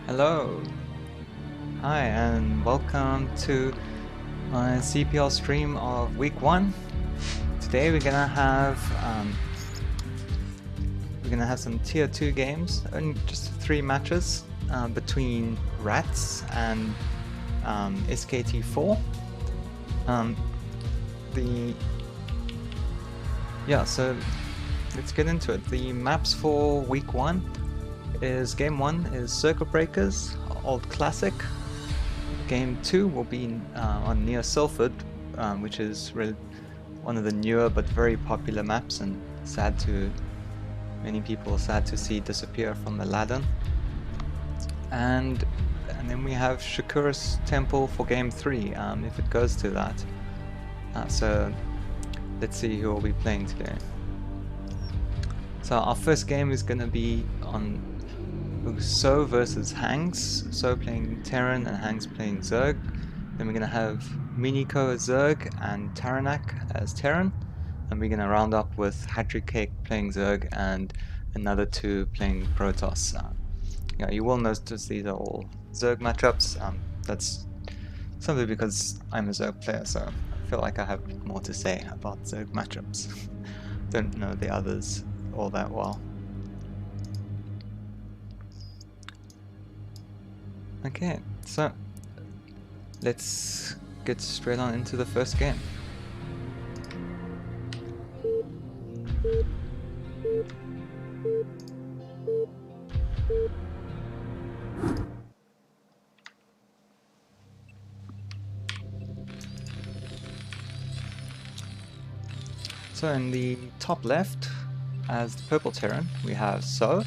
Hello, hi, and welcome to my CPL stream of week 1. Today we're gonna have some tier 2 games, only just 3 matches between R.A.T.S and SKT4. So let's get into it. The maps for week 1 is game 1 is Circuit Breakers, Old Classic. Game 2 will be on near Salford, which is really one of the newer but very popular maps, and many people sad to see disappear from the ladder. And then we have Shakura's Temple for game 3, if it goes to that. So let's see who will be playing today. So our first game is going to be on So versus Hangs. So playing Terran and Hangs playing Zerg. Then we're going to have Miniko as Zerg and Taranak as Terran. And we're going to round up with Hattrick Cake playing Zerg and another 2 playing Protoss. You will notice these are all Zerg matchups. That's simply because I'm a Zerg player, so I feel like I have more to say about Zerg matchups. Don't know the others all that well. Okay, so let's get straight on into the first game. So in the top left, as the purple Terran, we have So.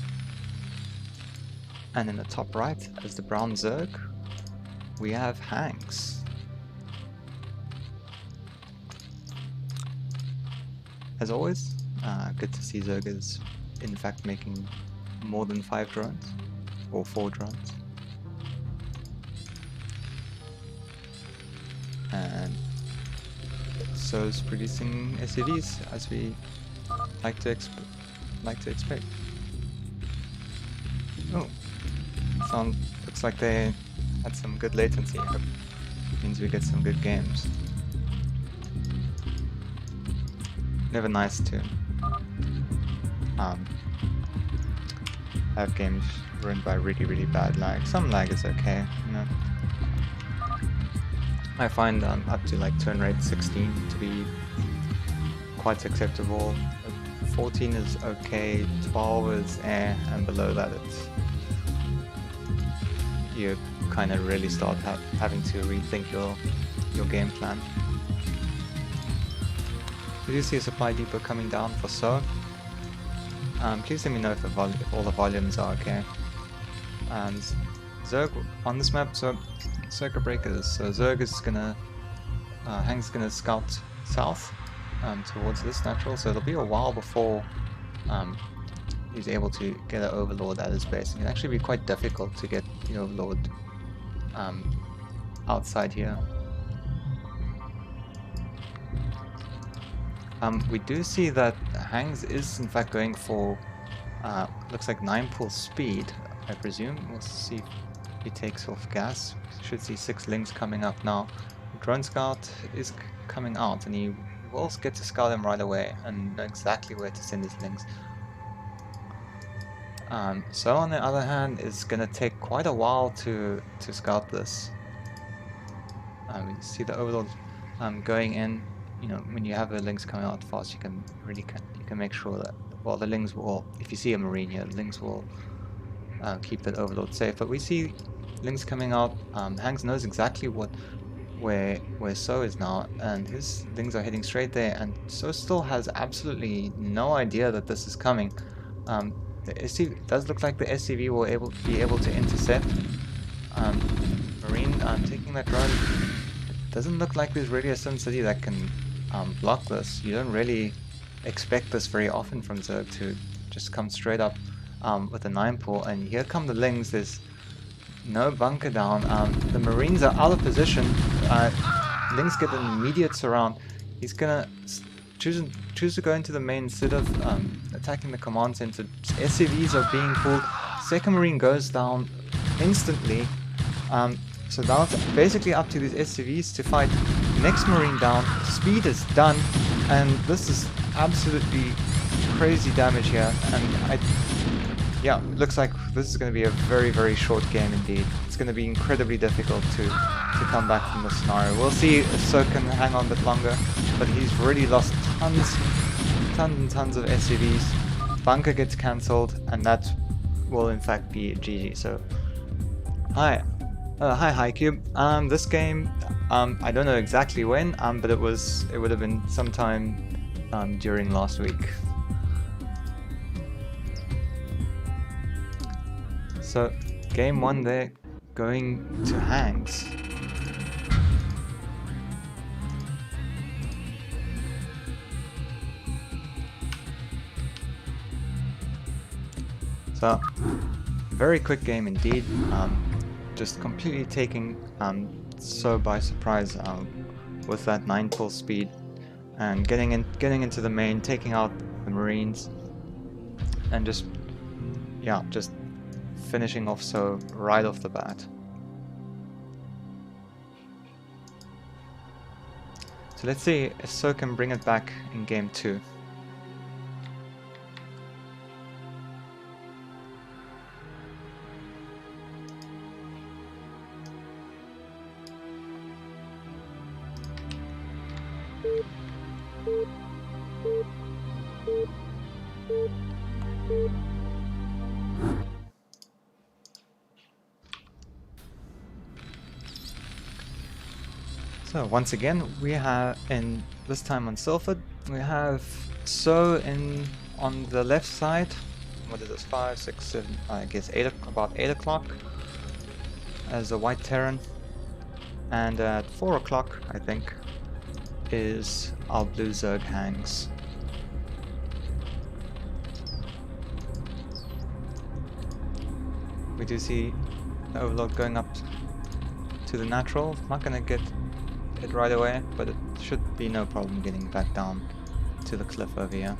And in the top right, as the brown Zerg, we have Hangs. As always, good to see Zerg is in fact making more than 5 drones, or 4 drones. And So's producing SCVs, as we like to expect. Oh. Looks like they had some good latency. Hope means we get some good games. Never nice to have games ruined by really bad lag. Some lag is okay, you know. I find up to like turn rate 16 to be quite acceptable. 14 is okay, 12 is and below that you kind of really start having to rethink your game plan. We do see a supply depot coming down for So. Please let me know if all the volumes are okay. And Zerg on this map, so Circuit Breakers. So Zerg is gonna, Hang's gonna scout south towards this natural. So it'll be a while before he's able to get an Overlord at his base. It can actually be quite difficult to get the Overlord outside here. We do see that Hangs is in fact going for looks like 9 pull speed, I presume. We'll see if he takes off gas. Should see 6 links coming up now. Drone Scout is coming out, and he will get to scout him right away and know exactly where to send his links. So on the other hand, it's gonna take quite a while to scout this. We see the Overlord going in. You know, when you have the links coming out fast, you can make sure that, well, the links will, if you see a Marine here, the links will keep that Overlord safe. But we see links coming out. Hangs knows exactly where So is now, and his links are heading straight there, and So still has absolutely no idea that this is coming. The SCV does look like the SCV will be able to intercept. Marine taking that drone. It doesn't look like there's really a Sim City that can block this. You don't really expect this very often from Zerg to just come straight up with a 9 pull. And here come the Lings. There's no bunker down. The Marines are out of position. Lings get an immediate surround. He's gonna choose to go into the main instead of attacking the command center. SCVs are being pulled. Second Marine goes down. instantly. So now it's basically up to these SCVs to fight next Marine down. Speed is done, and this is absolutely crazy damage here. And yeah, it looks like this is going to be a very, very short game indeed. It's going to be incredibly difficult to come back from this scenario. We'll see if So can hang on a bit longer, but he's already lost tons and tons of SCVs. Bunker gets cancelled, and that will in fact be GG. So, hi Cube. This game, I don't know exactly when, but it would have been sometime during last week. So, game 1 there, going to Hangs. So, very quick game indeed. Just completely taking So by surprise with that 9 full speed, and getting into the main, taking out the Marines, and just finishing off So right off the bat. So let's see if So can bring it back in game 2. So once again, we have, in this time on Silphid, we have So on the left side. What is this? 5, 6, 7, I guess about 8 o'clock as a white Terran, and at 4 o'clock, I think, is our blue Zerg Hangs. We do see the Overlord going up to the natural. Not gonna get it right away, but it should be no problem getting back down to the cliff over here.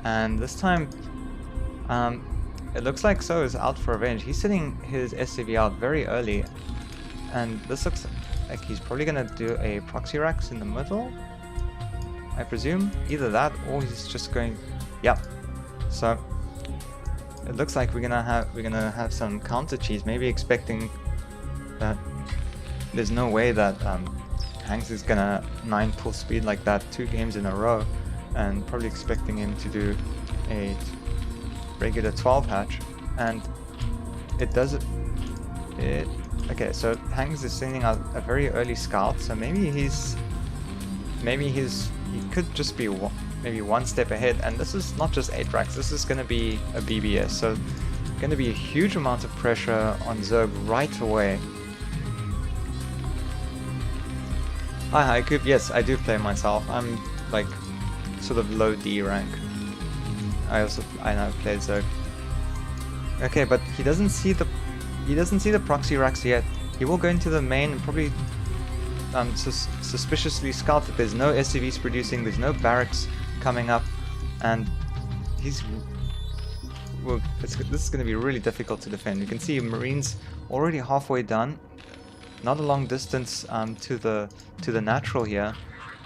And this time, it looks like So is out for revenge. He's sending his SCV out very early, and this looks like he's probably gonna do a proxy racks in the middle, I presume. Either that, or he's just going. Yep. So it looks like we're gonna have some counter cheese. Maybe expecting that there's no way that Hanks is gonna 9 full speed like that 2 games in a row, and probably expecting him to do a regular 12 hatch, and it does it. Okay, so Hanks is sending out a very early scout, so maybe he could just be maybe one step ahead, and this is not just 8 racks, this is going to be a BBS, so going to be a huge amount of pressure on Zerg right away. Hi Coop, yes, I do play myself. I'm like sort of low D rank. I now play Zerg. Okay, but he doesn't see the proxy racks yet. He will go into the main and probably suspiciously scout that there's no SCVs producing, there's no barracks coming up, and this is going to be really difficult to defend. You can see Marines already halfway done. Not a long distance to the natural here,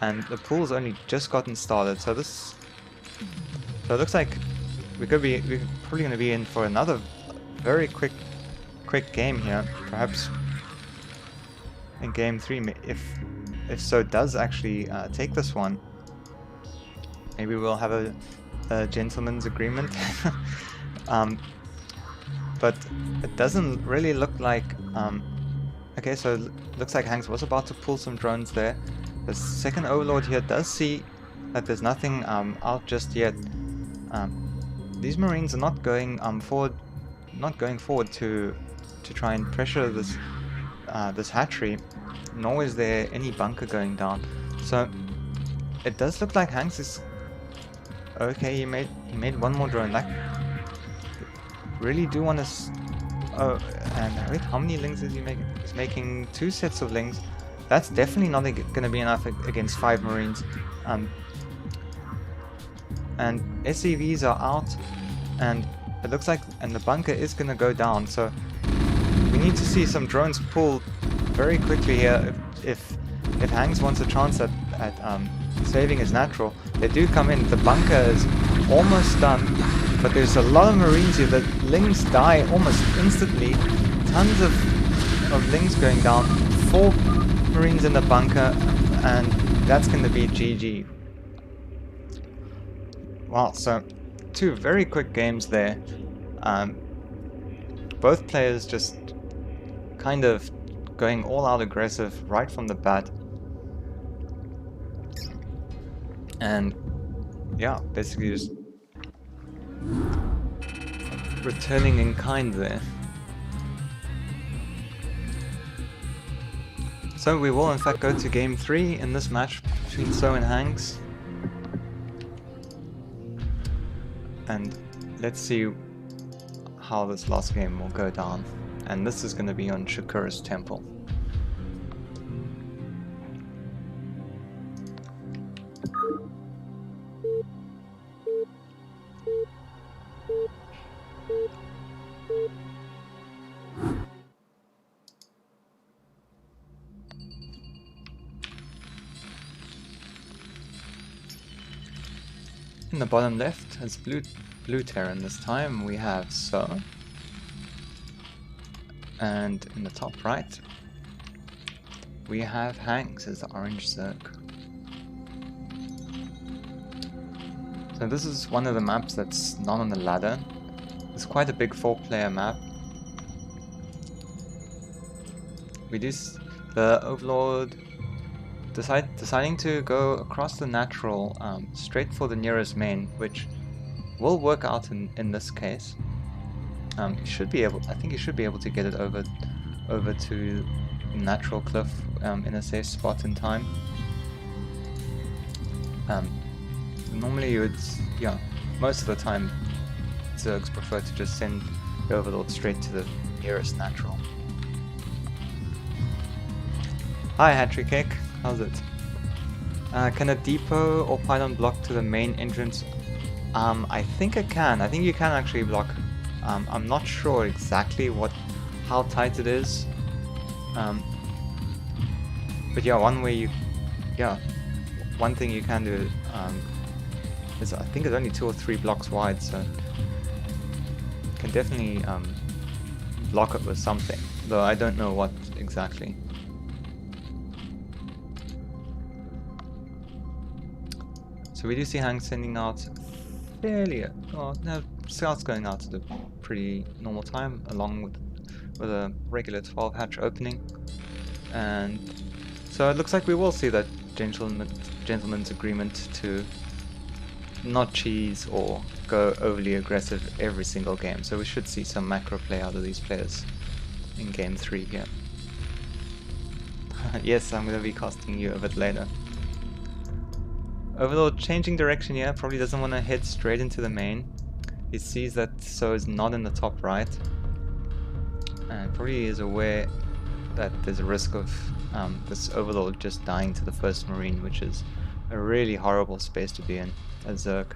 and the pool's only just gotten started. So it looks like we're probably going to be in for another very quick game here. Perhaps in game 3, if So does actually take this one, maybe we'll have a gentleman's agreement. But it doesn't really look like. Okay, so it looks like Hanks was about to pull some drones there. The second Overlord here does see that there's nothing out just yet. These Marines are not going forward to try and pressure this hatchery, nor is there any bunker going down. So it does look like Hanks is okay. He made one more drone. Like, really do want to. Oh, and wait, how many lings is he making? He's making 2 sets of lings. That's definitely not going to be enough against 5 Marines. And SCVs are out, and it looks like, and the bunker is going to go down. So we need to see some drones pull very quickly here. If Hangs wants a chance at saving his natural, they do come in. The bunker is almost done, but there's a lot of Marines here. The Lings die almost instantly. Tons of Lings going down. 4 Marines in the bunker, and that's going to be GG. Wow, so 2 very quick games there. Both players just kind of going all out aggressive right from the bat. And yeah, basically just returning in kind there. So we will in fact go to game 3 in this match between So and Hanks. And let's see how this last game will go down. And this is going to be on Shakura's temple. In the bottom left, as blue Terran this time, we have So. And in the top right, we have Hanks as the orange Zerg. So this is one of the maps that's not on the ladder. It's quite a big 4-player map. We do the Overlord deciding to go across the natural straight for the nearest main, which will work out in this case. He should be able. I think he should be able to get it over to natural cliff in a safe spot in time. Normally you would, yeah, most of the time Zergs prefer to just send the Overlord straight to the nearest natural. Hi Hattrick Cake, how's it? Can a depot or pylon block to the main entrance? I think it can. I think you can actually block. I'm not sure exactly how tight it is. But yeah, one thing you can do is, I think it's only 2 or 3 blocks wide, so you can definitely block it with something, though I don't know what exactly. So we do see Hank sending out fairly, scouts going out at a pretty normal time, along with a regular 12 hatch opening. And so it looks like we will see that gentleman's agreement to not cheese or go overly aggressive every single game. So we should see some macro play out of these players in game 3 here. Yes, I'm going to be costing you a bit later. Overlord changing direction here, probably doesn't want to head straight into the main. He sees that So is not in the top right, and probably is aware that there's a risk of this Overlord just dying to the first Marine, which is a really horrible space to be in as Zerg.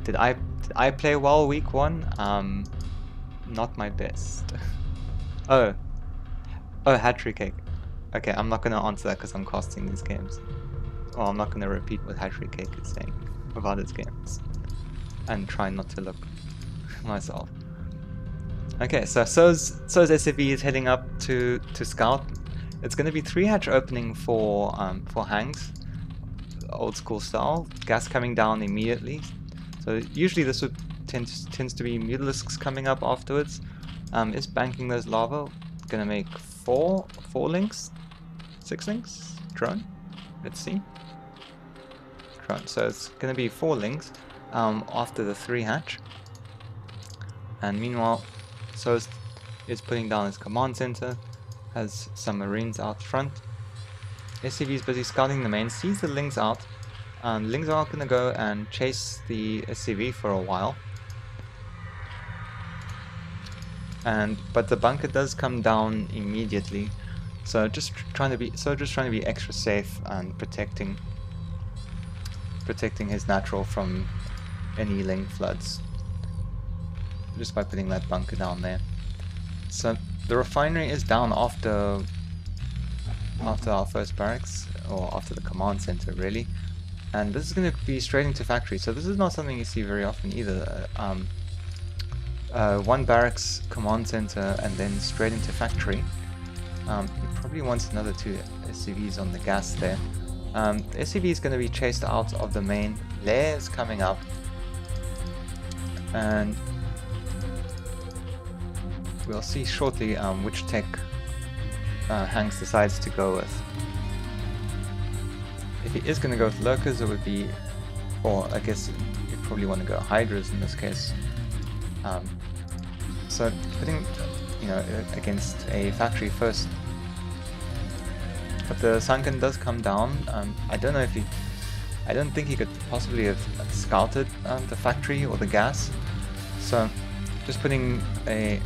Did I play well week 1? Not my best. Oh, Hattrick Cake. Okay, I'm not going to answer that because I'm costing these games. Or I'm not going to repeat what Hattrick Cake is saying about his games. And try not to look myself. Okay, so So's SCV is heading up to scout. It's going to be 3 hatch opening for Hangs, old school style. Gas coming down immediately. So usually this would tends to be Mutalisks coming up afterwards. Is banking those lava. Going to make 4 links. 6 links? Drone? Let's see. Drone. So it's going to be 4 links after the 3 hatch. And meanwhile, So is putting down his command center. Has some Marines out front. SCV is busy scouting the main. Sees the Lings out. Lings are going to go and chase the SCV for a while. But the bunker does come down immediately. So just trying to be extra safe and protecting his natural from any Ling floods. just by putting that bunker down there. So the refinery is down after our first barracks, or after the command center really, and this is going to be straight into factory. So this is not something you see very often either. One barracks, command center, and then straight into factory. He probably wants another 2 SCVs on the gas there. The SCV is going to be chased out of the main. Lair is coming up, and we'll see shortly which tech Hanks decides to go with. If he is going to go with lurkers, it would be, or I guess you'd probably want to go hydras in this case. So putting, against a factory first. But the sunken does come down. I don't know if I don't think he could possibly have scouted the factory or the gas. So just putting a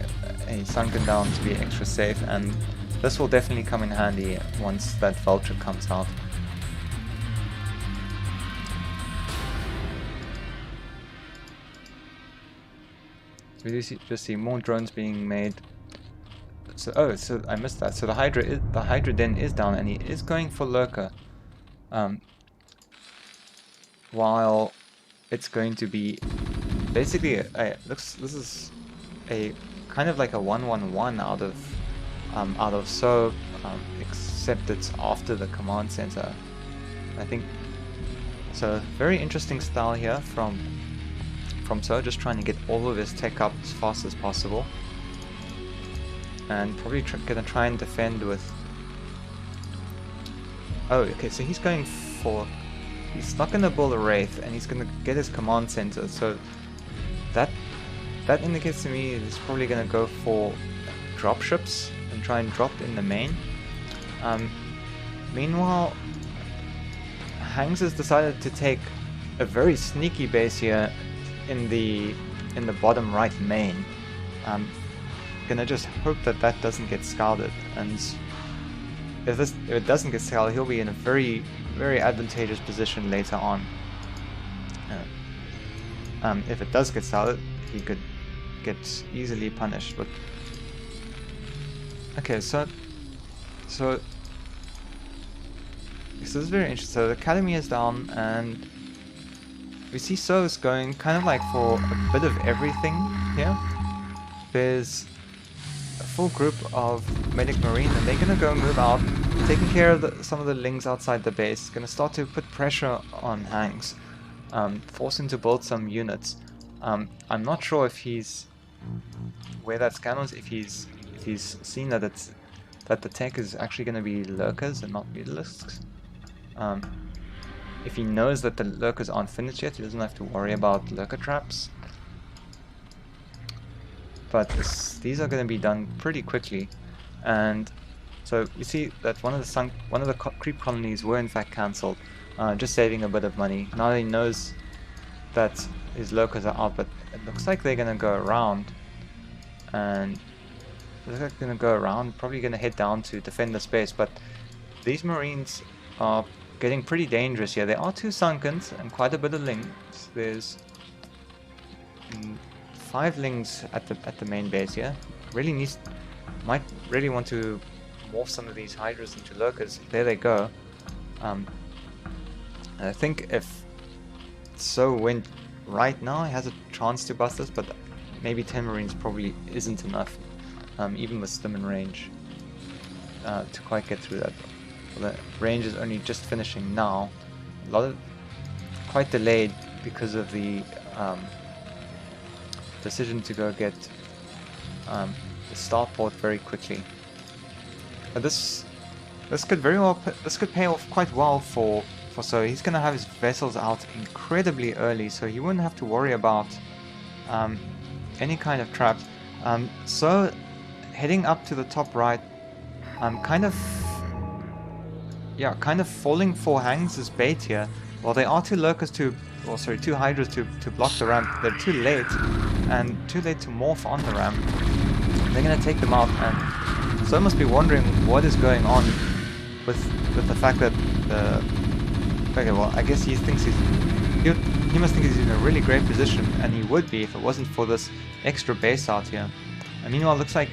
sunken down to be extra safe, and this will definitely come in handy once that vulture comes out. We do just see more drones being made. So so I missed that. So the Hydra den is down, and he is going for lurker. While it's going to be basically this is a kind of like a 1-1-1 out of So, except it's after the command center. I think so. Very interesting style here from So, just trying to get all of his tech up as fast as possible, and probably gonna try and defend with. Oh, okay. So he's going for. He's not gonna build a Wraith, and he's gonna get his command center. So that indicates to me he's probably gonna go for dropships and try and drop in the main. Meanwhile, Hanks has decided to take a very sneaky base here in the bottom right main. Gonna just hope that doesn't get scalded, and if it doesn't get scalded, he'll be in a very, very advantageous position later on. If it does get scalded, he could get easily punished. But okay, so this is very interesting. So the academy is down, and we see So's going kind of like for a bit of everything here. There's a full group of medic marine, and they're gonna go move out, taking care of some of the lings outside the base. Gonna start to put pressure on Hanks, force him to build some units. I'm not sure if he's where that scan was, if he's seen that the tech is actually gonna be lurkers and not mutalisks. If he knows that the lurkers aren't finished yet, he doesn't have to worry about lurker traps. But these are going to be done pretty quickly, and so you see that one of the creep colonies were in fact cancelled, just saving a bit of money. Now he knows that his lurkers are out, but it looks like they're going to go around, and probably going to head down to defend the space. But these marines are getting pretty dangerous here. There are 2 sunkens and quite a bit of lings. There's 5 lings at the main base here. Might really want to morph some of these hydras into lurkers. There they go. I think if So went right now, he has a chance to bust this, but maybe 10 marines probably isn't enough, even with stim and range, to quite get through that. Well, the range is only just finishing now. Quite delayed because of the decision to go get the starport very quickly. But this could pay off quite well for So. He's gonna have his vessels out incredibly early, so he wouldn't have to worry about any kind of traps. So heading up to the top right, kind of falling for Hangs' bait here. Well, there are 2 lurkers two hydras to block the ramp. They're too late, and too late to morph on the ramp. They're gonna take them out, and So must be wondering what is going on with the fact that the. Okay, well, I guess he thinks he's he must think he's in a really great position, and he would be if it wasn't for this extra base out here. And meanwhile, it looks like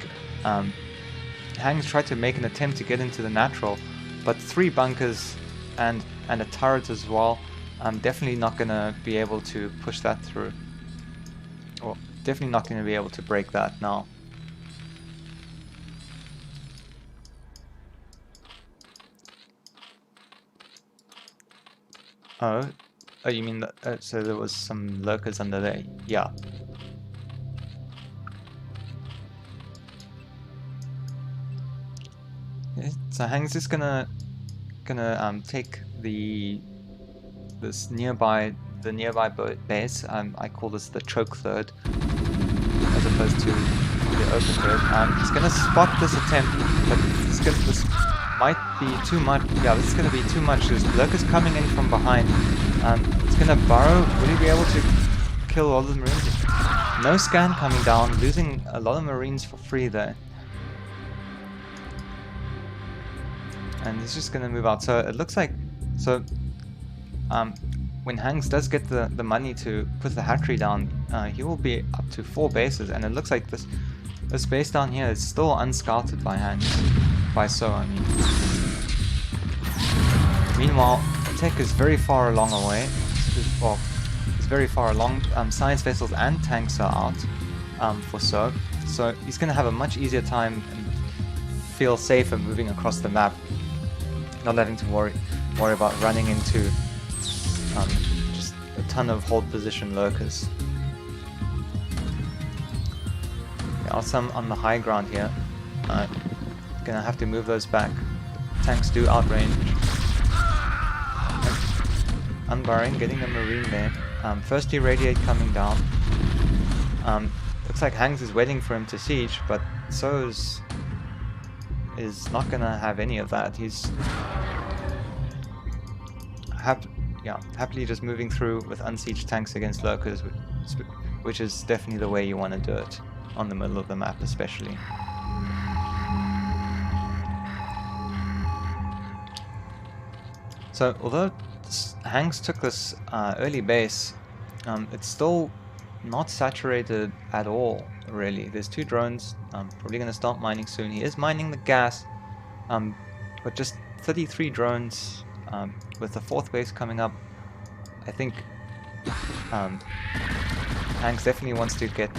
Hang's tried to make an attempt to get into the natural, but 3 bunkers and a turret as well. I'm definitely not going to be able to push that through. Or definitely not going to be able to break that now. Oh, you mean that? So there was some lurkers under there? Yeah. Okay, so Hang's just gonna take the nearby base. I call this the choke third, as opposed to the open third. He's gonna spot this attempt, but this might be too much. Yeah, this is gonna be too much. There's lurkers coming in from behind. It's gonna burrow. Will he be able to kill all the marines? No scan coming down, losing a lot of marines for free there. And he's just gonna move out. So it looks like when Hangs does get the money to put the hatchery down, he will be up to 4 bases, and it looks like this base down here is still unscouted by Hangs. By So, I mean. Meanwhile, Tech is very far along away. Well, it's very far along. Science vessels and tanks are out for So. So he's gonna have a much easier time and feel safer moving across the map, not having to worry about running into just a ton of hold position lurkers. There are some on the high ground here. Gonna have to move those back. Tanks do outrange. Unbarring, getting a marine there. First irradiate coming down. Looks like Hangs is waiting for him to siege, but So is not gonna have any of that. He's happily just moving through with unsieged tanks against lurkers, which is definitely the way you want to do it on the middle of the map, especially. So although Hangs took this early base, it's still not saturated at all, really. There's 2 drones, probably going to start mining soon. He is mining the gas, but just 33 drones with the 4th base coming up. I think Hangs definitely wants to get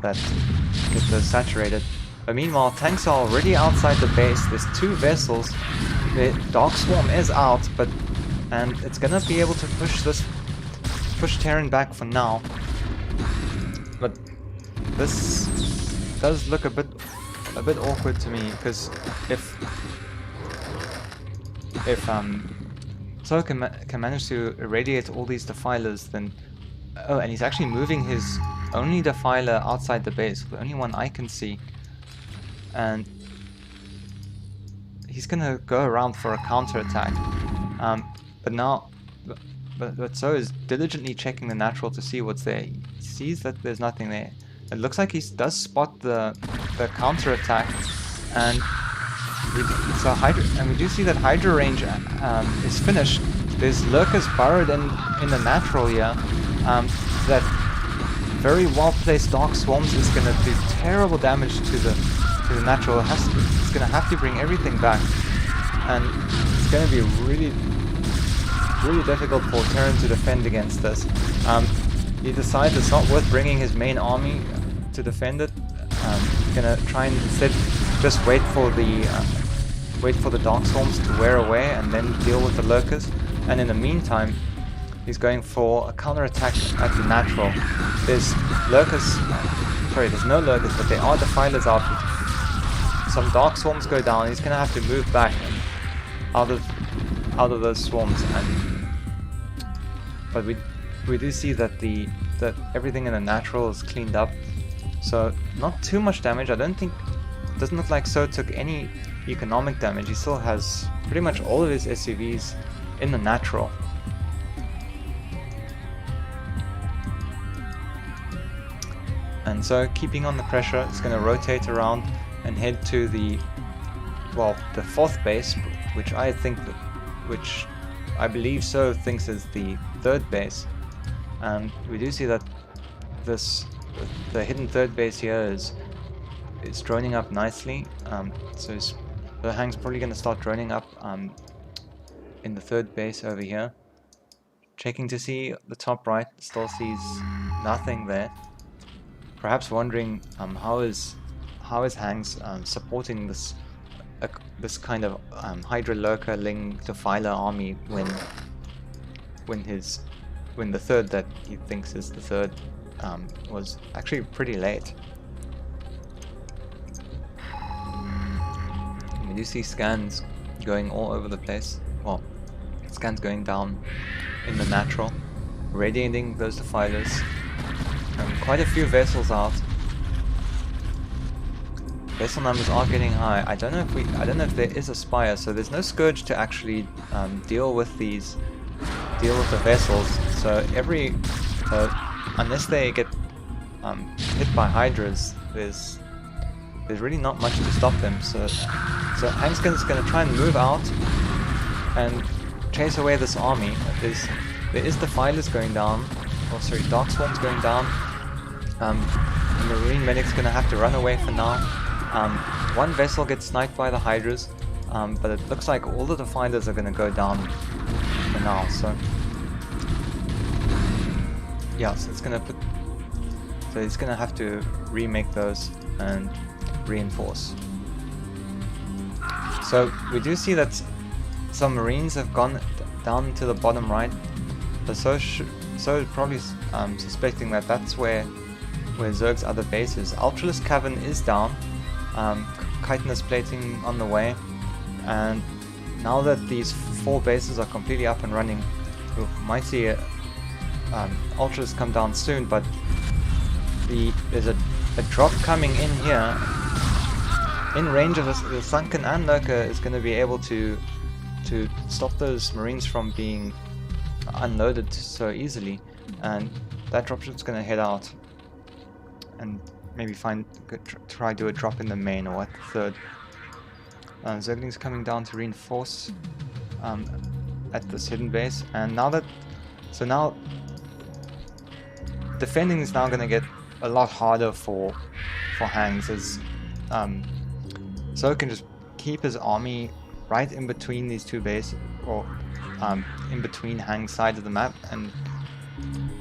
those saturated. But meanwhile, tanks are already outside the base. There's 2 vessels. The Dark Swarm is out, and it's gonna be able to push Terran back for now. But this does look a bit awkward to me, because if So can manage to irradiate all these defilers, then and he's actually moving his only defiler outside the base, the only one I can see, and he's gonna go around for a counterattack. But So is diligently checking the natural to see what's there. He sees that there's nothing there. It looks like he does spot the counterattack, and we do see that Hydra range is finished. There's lurkers burrowed in the natural here. That very well placed Dark Swarms is going to do terrible damage to the natural. It's going to have to bring everything back, and it's going to be really difficult for Terran to defend against this. He decides it's not worth bringing his main army to defend it. He's going to try and instead just wait for the Dark Swarms to wear away and then deal with the lurkers. And in the meantime, he's going for a counterattack at the natural. There's no lurkers, but there are defilers out. Some Dark Swarms go down. He's gonna have to move back out of those swarms. But we do see that that everything in the natural is cleaned up, so not too much damage. Doesn't look like So took any economic damage. He still has pretty much all of his SUVs in the natural. And So, keeping on the pressure, is going to rotate around and head to the 4th base, which I believe So thinks is the 3rd base. and we do see that the hidden third base here is droning up nicely. So the Hang's probably going to start droning up in the third base over here. Checking to see the top right, still sees nothing there. Perhaps wondering how is Hangs supporting this kind of Hydra Lurker Ling Defiler army when the third that he thinks is the third was actually pretty late. And we do see scans going all over the place. Well, scans going down in the natural, radiating those defilers. Quite a few vessels out. Vessel numbers are getting high. I don't know if there is a spire, so there's no Scourge to actually deal with the vessels. So unless they get hit by Hydras, there's really not much to stop them. So Hangskin's going to try and move out and chase away this army. There is Defilers going down. Oh, sorry, Dark Swarm's going down. The Marine Medic's going to have to run away for now. One vessel gets sniped by the Hydras, but it looks like all the Defilers are going to go down for now. So yeah, so it's going to he's going to have to remake those and reinforce. So we do see that some Marines have gone down to the bottom right. So probably suspecting that that's where Zerg's other base is. Ultralisk Cavern is down. Chitinous plating on the way. And now that these 4 bases are completely up and running, we might see Ultralisk come down soon, but there's a drop coming in here. In range of the Sunken and Lurker is going to be able to stop those Marines from being unloaded so easily, and that dropship's going to head out and maybe try do a drop in the main or at the third. Zergling's coming down to reinforce at this hidden base, and now defending is now going to get a lot harder for Hangs, as so can just keep his army right in between these two bases, or in between Hang's side of the map, and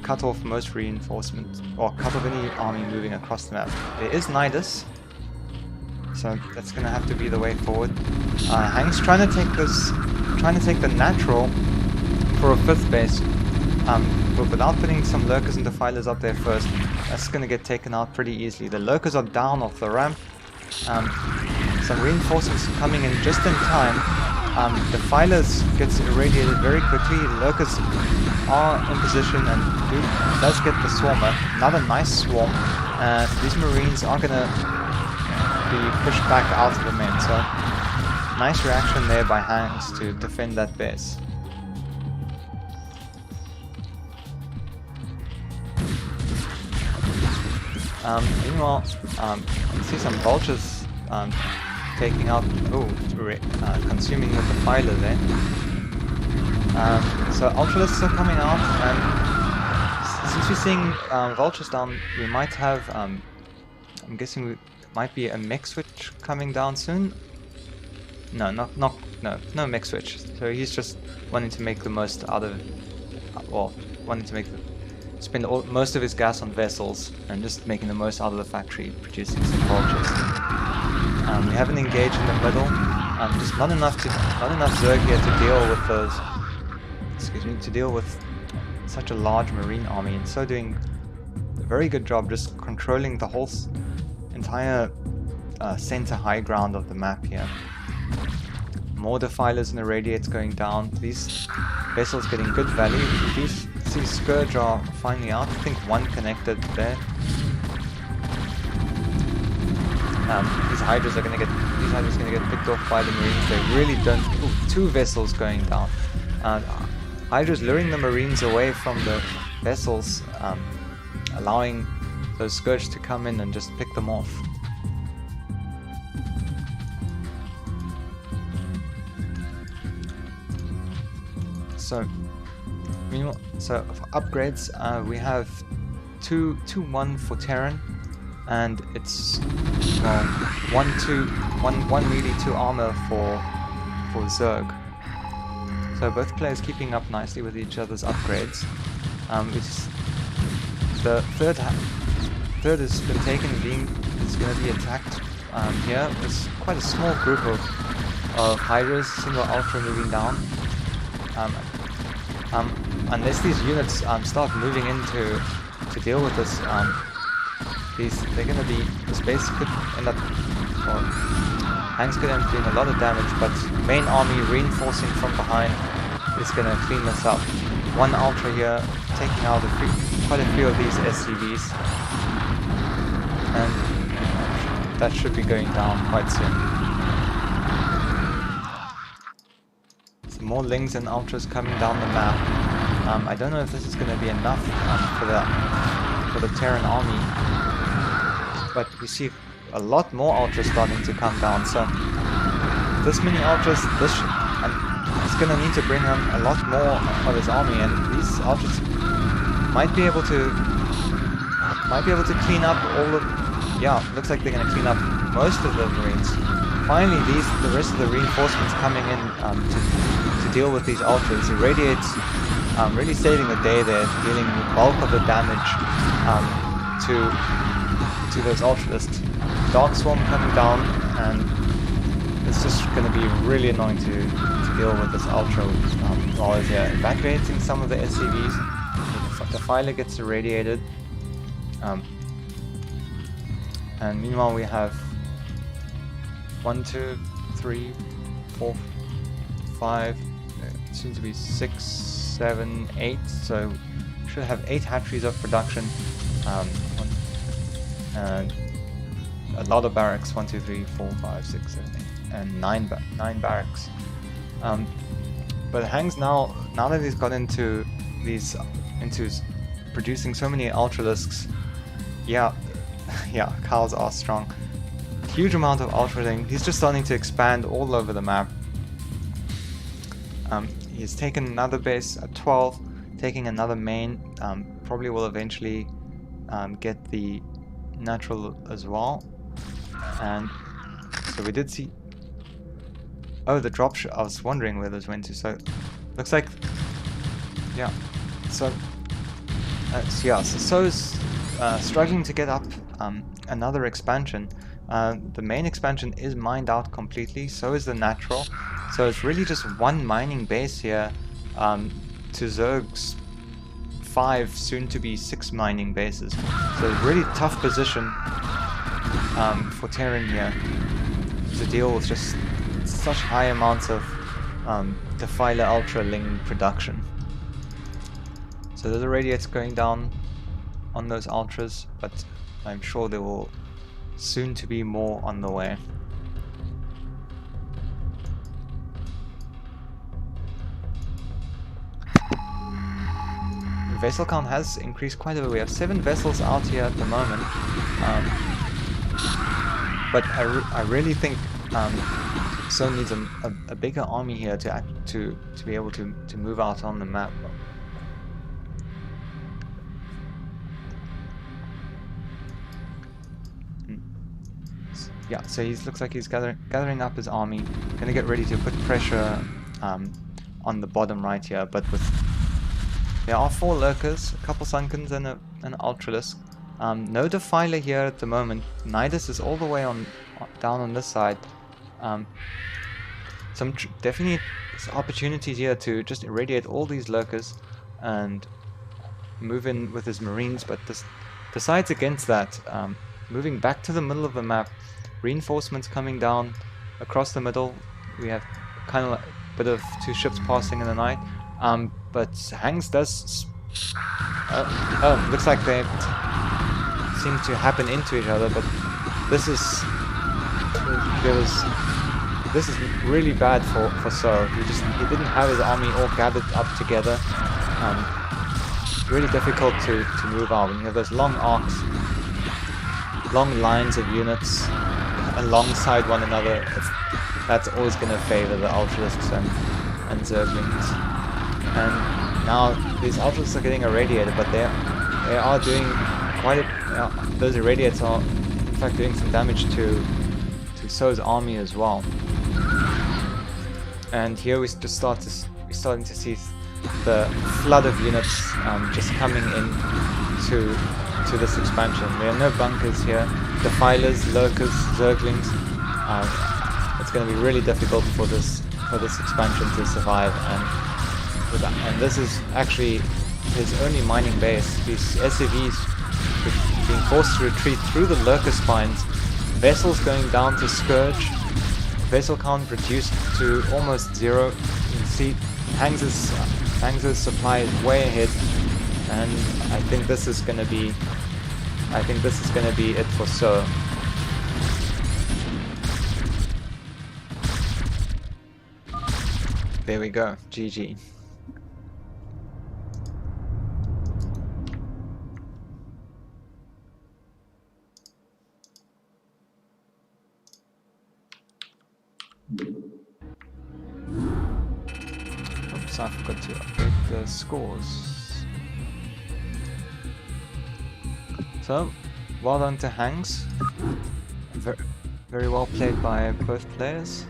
cut off most reinforcement, or cut off any army moving across the map. There is Nidus, so that's gonna have to be the way forward. Hang's trying to take the natural for a 5th base, but without putting some Lurkers and Defilers up there first. That's gonna get taken out pretty easily. The Lurkers are down off the ramp. Some reinforcements coming in just in time. Defilers gets irradiated very quickly. Lurkers are in position and does get the Swarmer. Another nice swarm. These Marines are gonna be pushed back out of the main. So nice reaction there by Hangs to defend that base. Meanwhile, you see some vultures taking out, consuming the Defiler there. So Ultralisks are coming out, and since we're seeing vultures down, we might have, I'm guessing we might be a mech switch coming down soon. No mech switch. So he's just wanting to make the most out of, spend most of his gas on vessels and just making the most out of the factory, producing some vultures. We haven't engaged in the middle. Just not enough Zerg here to deal with those. To deal with such a large Marine army, and so doing a very good job just controlling the whole entire center high ground of the map here. More Defilers and Irradiates going down. These vessels getting good value. These Scourge are finally out. I think one connected there. These Hydras are gonna get picked off by the Marines. They really don't. Ooh, 2 vessels going down. Hydras luring the Marines away from the vessels, allowing those Scourge to come in and just pick them off. So Meanwhile, so for upgrades, we have 2-1 for Terran, and it's 1 melee, 2 armor for Zerg. So both players keeping up nicely with each other's upgrades. The third has been taken, is going to be attacked here. There's quite a small group of Hydras, single Ultra moving down. Unless these units start moving in to deal with this, they're going to be, this base could end up, or Hangs could end up doing a lot of damage, but main army reinforcing from behind is going to clean this up. One Ultra here, taking out quite a few of these SCVs, and that should be going down quite soon. Some more Lings and Ultras coming down the map. I don't know if this is going to be enough for the Terran army, but we see a lot more Ultras starting to come down. So this many Ultras, it's going to need to bring on a lot more of his army, and these Ultras might be able to clean up all of. Yeah, looks like they're going to clean up most of the Marines. Finally, the rest of the reinforcements coming in to deal with these Ultras. Irradiates really saving the day there, dealing the bulk of the damage to those Ultralists. Dark Swarm coming down, and it's just going to be really annoying to deal with this Ultra while they're evacuating some of the SCVs. The Filer gets irradiated. And meanwhile we have 1, 2, 3, 4, 5, soon to be 6, 7, 8, so we should have 8 hatcheries of production, and a lot of barracks, 1, 2, 3, 4, 5, 6, 7, 8, and 9 barracks. But Hangs now that he's got into producing so many Ultralisks, yeah, cows are strong. Huge amount of Ultraling. He's just starting to expand all over the map. He's taken another base at 12, taking another main. Probably will eventually get the natural as well. And so we did see. Oh, the drop shot. I was wondering where those went to. So looks like, yeah. So So's struggling to get up another expansion. The main expansion is mined out completely, so is the natural. So it's really just one mining base here to Zerg's 5, soon to be 6 mining bases. So it's a really tough position for Terran here to deal with just such high amounts of Defiler Ultra Ling production. So there's a radiator going down on those Ultras, but I'm sure there will soon to be more on the way. The vessel count has increased quite a bit. We have 7 vessels out here at the moment, but I really think So needs a bigger army here to be able to move out on the map. Yeah, so he looks like he's gathering up his army, gonna get ready to put pressure on the bottom right here. But there are 4 lurkers, a couple Sunkens, and an Ultralisk. No Defiler here at the moment. Nidus is all the way down on this side. Definitely opportunities here to just irradiate all these lurkers and move in with his Marines, but decides against that. Moving back to the middle of the map, reinforcements coming down across the middle. We have kind of like a bit of 2 ships passing in the night, but Hangs does. Looks like they seem to happen into each other, but this is really bad for So. He didn't have his army all gathered up together. Really difficult to move out when you have those long arcs, long lines of units alongside one another. That's always going to favor the Ultralisks and Zerglings. And Now these ultras are getting irradiated, but they are doing quite a, those irradiates are in fact doing some damage to So's army as well. And here we're starting to see the flood of units just coming in to this expansion. There are no bunkers here. Defilers, lurkers, zerglings. It's going to be really difficult for this expansion to survive, and this is actually his only mining base. These SCVs being forced to retreat through the lurker spines. Vessels going down to Scourge. Vessel count reduced to almost 0. You can see Hangz's supply is way ahead, and I think this is going to be it for So. There we go, GG. Oops, I forgot to update the scores. So, well done to Hangs. Very well played by both players.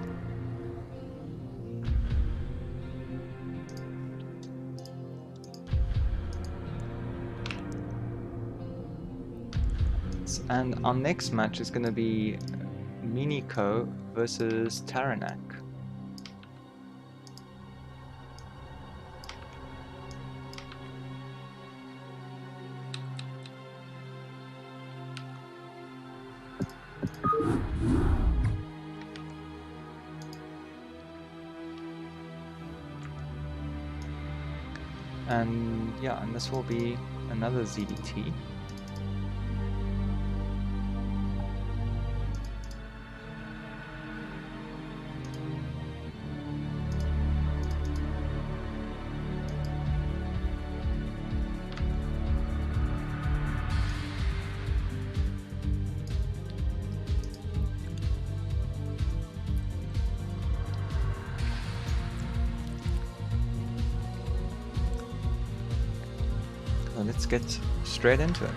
And our next match is going to be Miniko versus Taranak. And yeah, and this will be another ZDT. Let's get straight into it.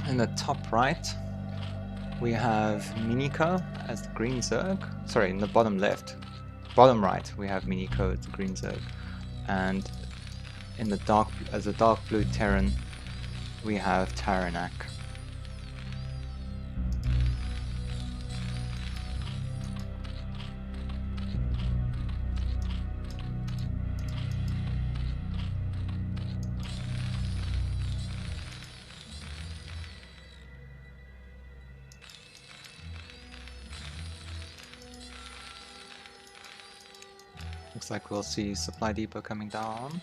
In the top right, we have Miniko as the green Zerg. Sorry, in the bottom left. Bottom right, we have Miniko as the green Zerg. And in the dark blue Terran, we have Taranak. Looks like we'll see Supply Depot coming down,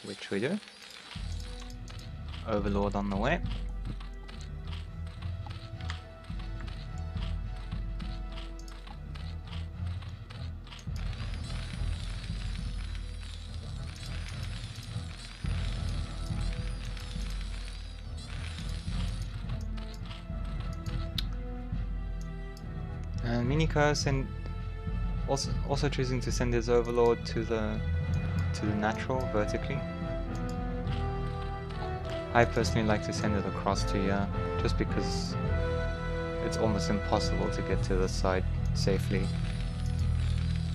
which we do. Overlord on the way. And Miniko also choosing to send his Overlord to the natural vertically. I personally like to send it across to here, just because it's almost impossible to get to the side safely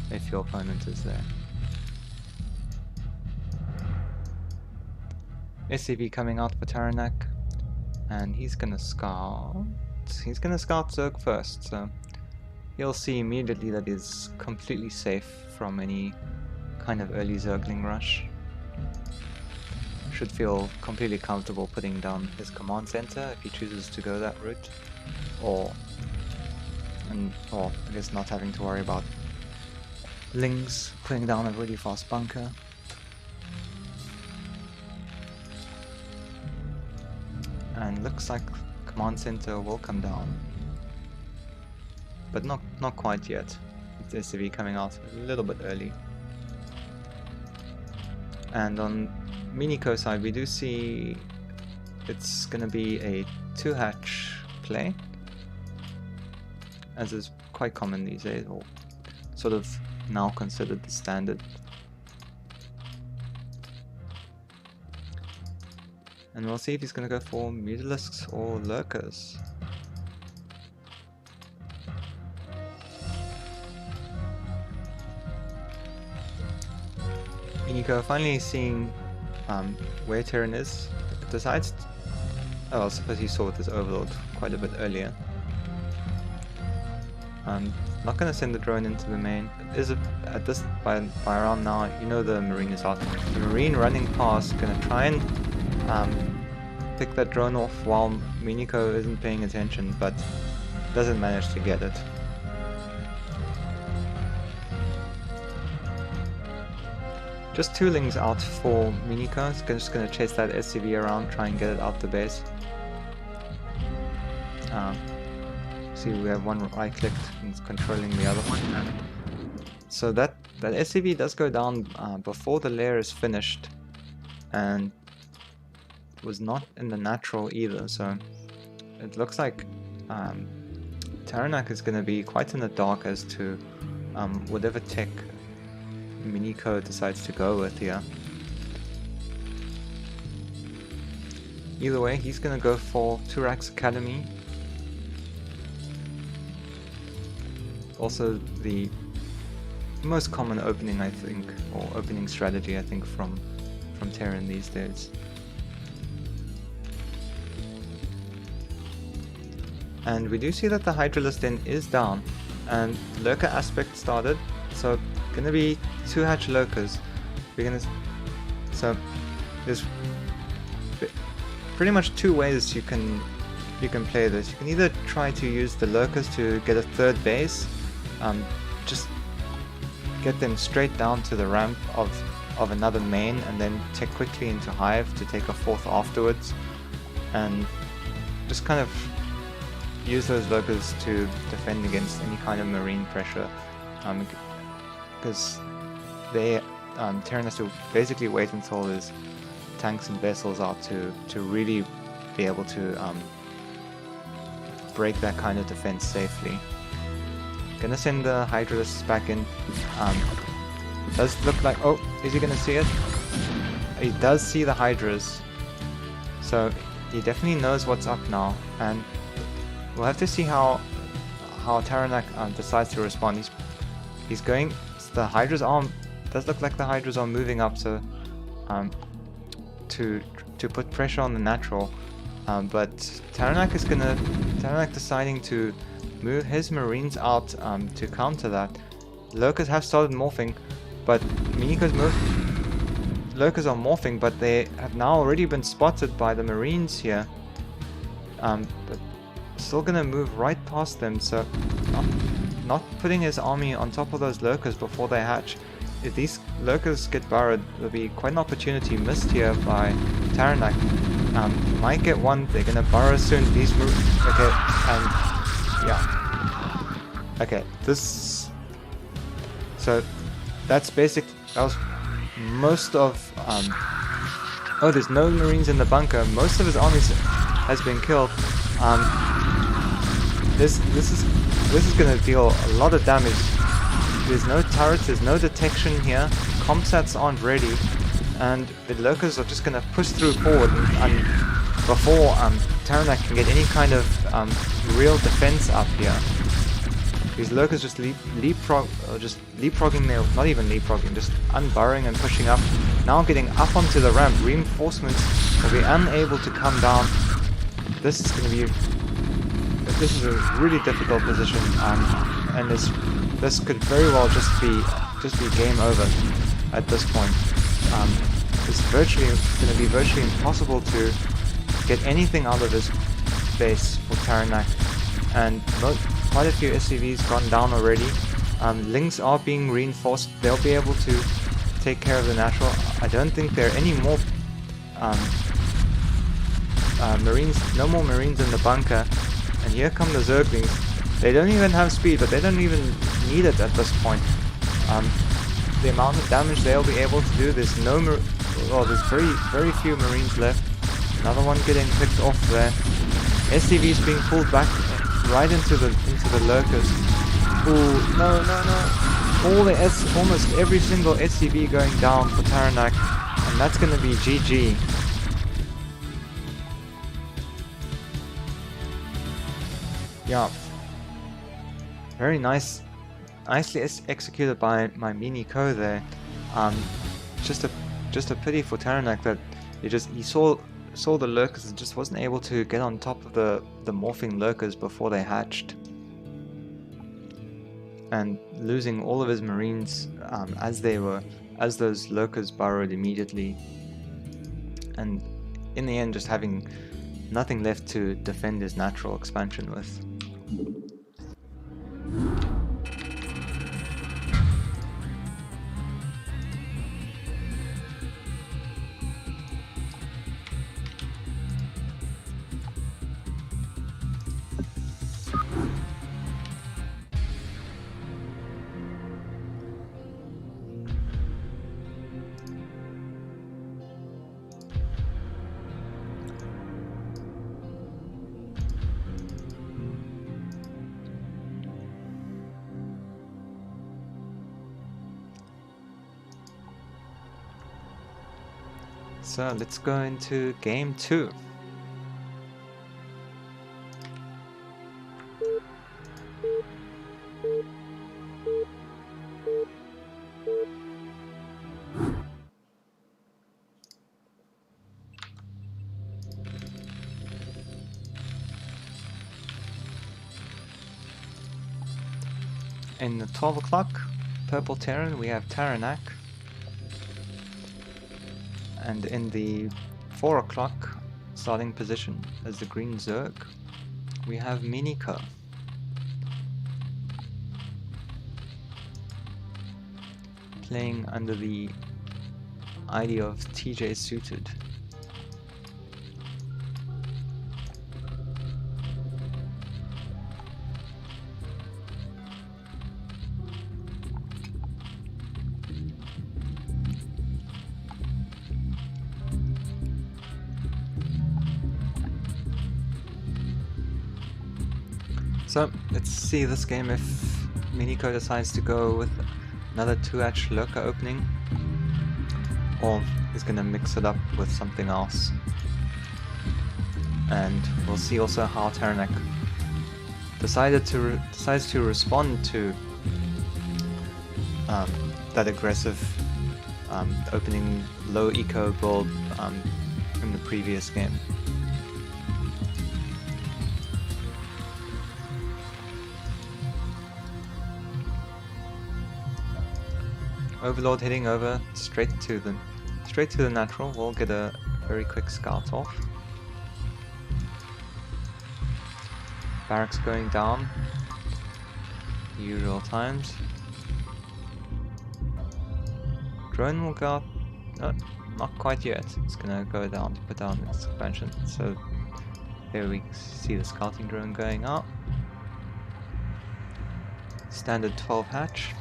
if your opponent is there. SCV coming out for Taranak, and he's gonna scout Zerg first, so he'll see immediately that he's completely safe from any kind of early Zergling rush. Should feel completely comfortable putting down his command center if he chooses to go that route, or I guess not having to worry about Lings putting down a really fast bunker. and looks like command center will come down, but not quite yet. The SCV coming out a little bit early. And on Minico side, we do see it's gonna be a 2-hatch play, as is quite common these days, or sort of now considered the standard. And we'll see if he's gonna go for Mutalisks or Lurkers. Minico finally seeing where Terran is, decides. Oh, I suppose he saw this Overlord quite a bit earlier. Not gonna send the drone into the main. Is it at this by around now? You know the Marine is out. The Marine running past, gonna try and pick that drone off while Minico isn't paying attention, but doesn't manage to get it. Just 2 lings out for Minico. It's just going to chase that SCV around, try and get it out the base. See, we have one right-clicked and it's controlling the other one. So that SCV does go down before the lair is finished, and was not in the natural either. So it looks like Taranak is going to be quite in the dark as to whatever tech Minico decides to go with here. Either way, he's gonna go for Turak's Academy. Also the most common opening, I think, or opening strategy, I think, from Terran these days. And we do see that the Hydralisk then is down, and Lurker aspect started, so gonna be 2-hatch Lurkers. So there's pretty much 2 ways you can play this. You can either try to use the Lurkers to get a 3rd base, just get them straight down to the ramp of another main, and then take quickly into Hive to take a 4th afterwards, and just kind of use those Lurkers to defend against any kind of Marine pressure. Because they Terran has to basically wait until there's tanks and vessels out to really be able to break that kind of defense safely. Gonna send the Hydralisks back in. Does look like, oh, is he gonna see it? He does see the Hydras, so he definitely knows what's up now, and we'll have to see how Taranak decides to respond. He's going. The Hydra's arm does look like the Hydras are moving up to put pressure on the natural, but Taranak deciding to move his Marines out to counter that. Lurkers have started morphing, but Minico's Lurkers are morphing, but they have now already been spotted by the Marines here. But still gonna move right past them, so not putting his army on top of those Lurkers before they hatch. If these Lurkers get burrowed, there'll be quite an opportunity missed here by Taranak. Might get one, they're gonna burrow soon. These move. Okay, and yeah. Okay, this. So that's basic. That was most of. Oh, there's no Marines in the bunker. Most of his army has been killed. This is gonna deal a lot of damage. There's no turrets, there's no detection here, comsats aren't ready, and the Lurkers are just gonna push through forward and before Taranak can get any kind of real defense up here. These Lurkers just leapfrogging there, not even leapfrogging, just unburrowing and pushing up. Now getting up onto the ramp, reinforcements will be unable to come down. This is a really difficult position, and this could very well just be game over at this point. It's going to be virtually impossible to get anything out of this base for Taranak, and quite a few SCVs gone down already. Lings are being reinforced. They'll be able to take care of the natural. I don't think there are any more Marines, no more Marines in the bunker, and here come the Zerglings. They don't even have speed, but they don't even need it at this point. The amount of damage they'll be able to do, there's very few Marines left. Another one getting picked off there. SCV's being pulled back right into the lurkers. Ooh, no. Almost every single SCV going down for Taranak, and that's gonna be GG. Yeah. Very nice. Nicely executed by my Mini Co there. Just a pity for Taranak that he saw the lurkers and just wasn't able to get on top of the morphing lurkers before they hatched, and losing all of his Marines as those lurkers burrowed immediately, and in the end just having nothing left to defend his natural expansion with. So let's go into game 2. In the 12 o'clock purple Terran we have Taranak. And in the 4 o'clock starting position as the green Zerg, we have Minika. Playing under the ID of TJ Suited. So let's see this game if Miniko decides to go with another 2-hatch lurker opening, or is gonna mix it up with something else. And we'll see also how Taranak decides to respond to that aggressive opening low eco build in the previous game. Overlord heading over straight to the natural. We'll get a very quick scout off. Barracks going down. Usual times. Drone will go out. No, not quite yet. It's gonna go down to put down its expansion. So here we see the scouting drone going out. Standard 12 hatch.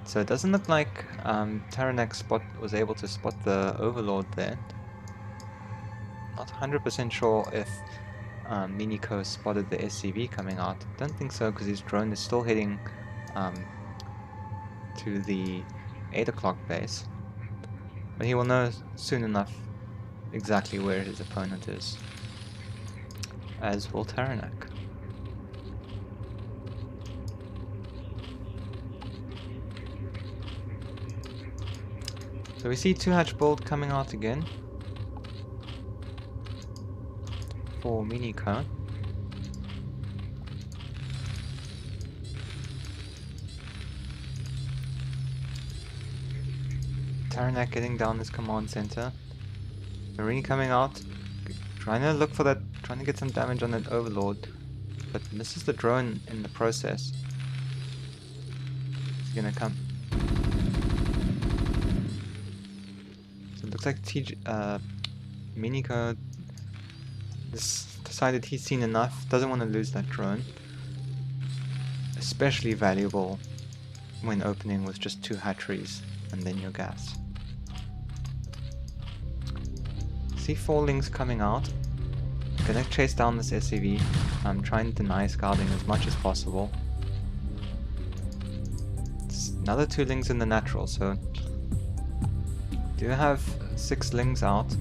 So it doesn't look like Taranak's was able to spot the Overlord there. Not 100% sure if Miniko spotted the SCV coming out. Don't think so, because his drone is still heading to the 8 o'clock base. But he will know soon enough exactly where his opponent is, as will Taranak. So we see 2-hatch build coming out again for Miniko. Taranak getting down this command center. Marine coming out, trying to look for that, trying to get some damage on that Overlord, but misses the drone in the process. He's gonna come. Looks like Miniko has decided he's seen enough, doesn't want to lose that drone. Especially valuable when opening with just 2 hatcheries and then your gas. See 4 links coming out. Gonna chase down this SCV. Try and deny scouting as much as possible. It's another 2 links in the natural, so do have 6 links out.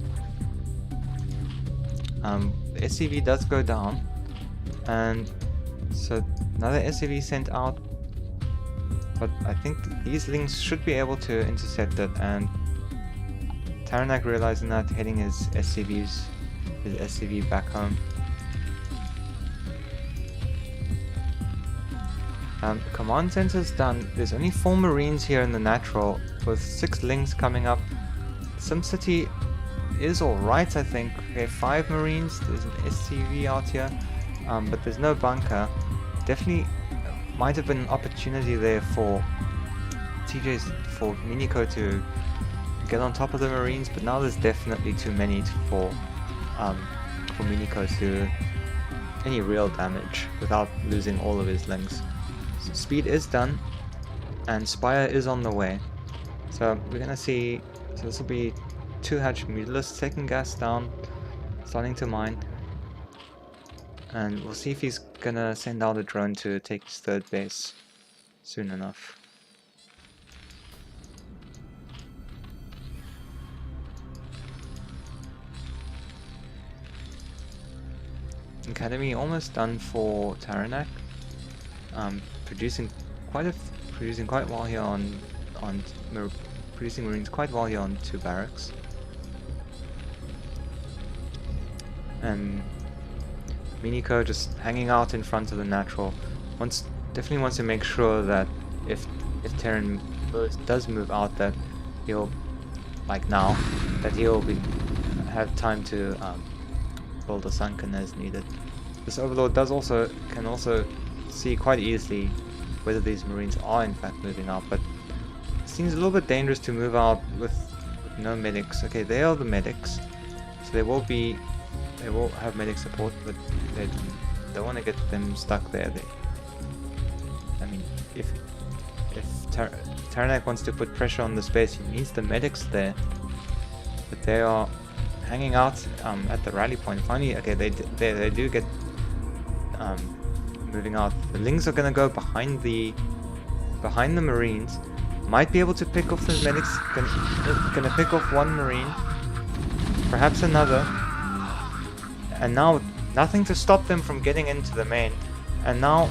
The SCV does go down, and so another SCV sent out, but I think these links should be able to intercept it, and Taranak realizing that, heading his SCV back home. Command center's done. There's only 4 Marines here in the natural, with 6 links coming up. SimCity is alright, I think. Okay, 5 Marines, there's an SCV out here, but there's no bunker. Definitely might have been an opportunity there for Miniko to get on top of the Marines, but now there's definitely too many for Miniko to do any real damage without losing all of his links. So speed is done, and Spire is on the way. So we're gonna see, so this will be 2 hatch Mutalisk taking gas down, starting to mine. And we'll see if he's gonna send out a drone to take his 3rd base soon enough. Academy almost done for Taranak. Producing quite well here producing Marines quite well here on 2 barracks. And Miniko just hanging out in front of the natural. Definitely wants to make sure that if Terran does move out, that he'll, like now, that he'll have time to build a sunken as needed. This Overlord can also see quite easily whether these Marines are in fact moving out, but it seems a little bit dangerous to move out with no medics. Okay, they are the medics, so they will have medic support, but they don't want to get them stuck there. I mean, if Taranak wants to put pressure on the space, he needs the medics there, but they are hanging out at the rally point. Finally, okay, they do get moving out. The Lings are gonna go behind the Marines. Might be able to pick off the medics. Gonna pick off 1 Marine, perhaps another, and now nothing to stop them from getting into the main. And now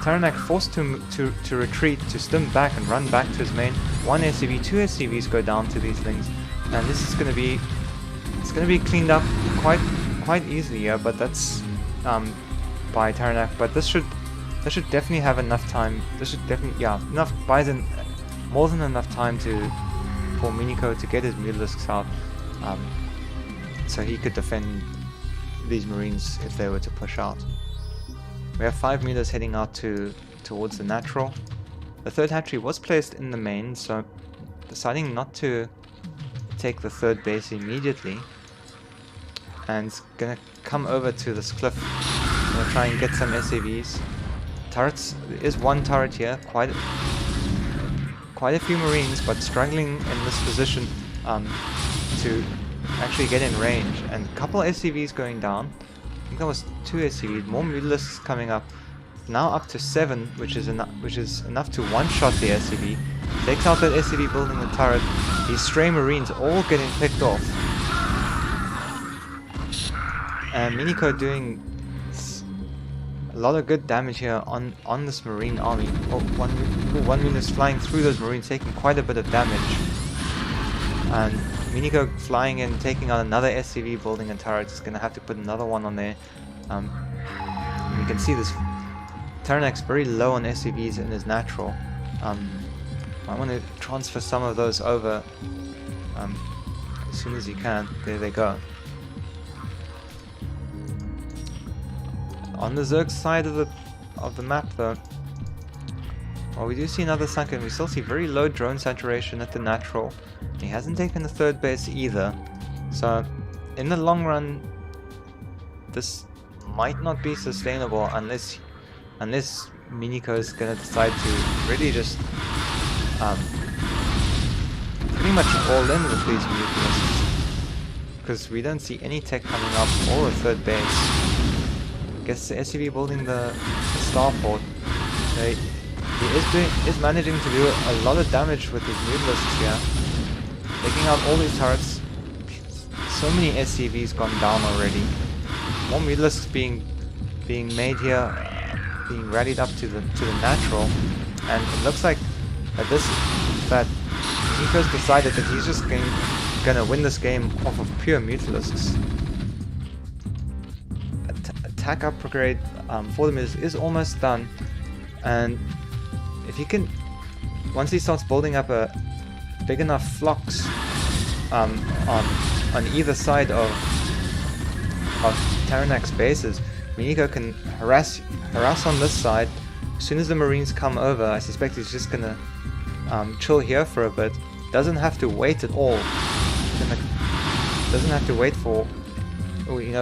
Taranak forced to retreat, to stim back and run back to his main. 1 SCV, 2 SCVs go down to these Lings, and this is gonna be cleaned up quite easily here. But that's by Taranak. But this should definitely have enough time. This should definitely, buys in more than enough time for Miniko to get his Mutalisks out, so he could defend these Marines if they were to push out. We have 5 Mutalisks heading out towards the natural. The 3rd hatchery was placed in the main, so deciding not to take the 3rd base immediately, and it's gonna come over to this cliff. Gonna try and get some SCVs. Turrets, there is 1 turret here, quite a few Marines, but struggling in this position to actually get in range, and a couple SCVs going down. I think that was 2 SCVs, more Mutalisks coming up. Now up to 7, which is enough to one-shot the SCV. Takes out that SCV building the turret. These stray Marines all getting picked off. And Miniko doing a lot of good damage here on this Marine army. One Marine is flying through those Marines, taking quite a bit of damage. And Miniko flying in, taking out another SCV building a turret. Is going to have to put another one on there. You can see this Taranak's very low on SCVs in his natural. I want to transfer some of those over as soon as you can. There they go. On the Zerg side of the map, though, Well, we do see another sunken. We still see very low drone saturation at the natural. He hasn't taken the third base either. So, in the long run, this might not be sustainable unless Miniko is gonna decide to really just pretty much all in with these mutalisks, because we don't see any tech coming up or a third base. I guess the SCV building the starport. He is managing to do a lot of damage with his mutalisks here, taking out all these turrets. So many SCVs gone down already. More mutalisks being made here, being rallied up to the natural, and it looks like that Miniko's decided that he's just gonna win this game off of pure mutalisks. Attack upgrade for them is almost done, and if he can, once he starts building up a big enough flux on either side of Taranak's bases, Miniko can harass on this side. As soon as the Marines come over, I suspect he's just gonna chill here for a bit. Doesn't have to wait at all. Doesn't have to wait for,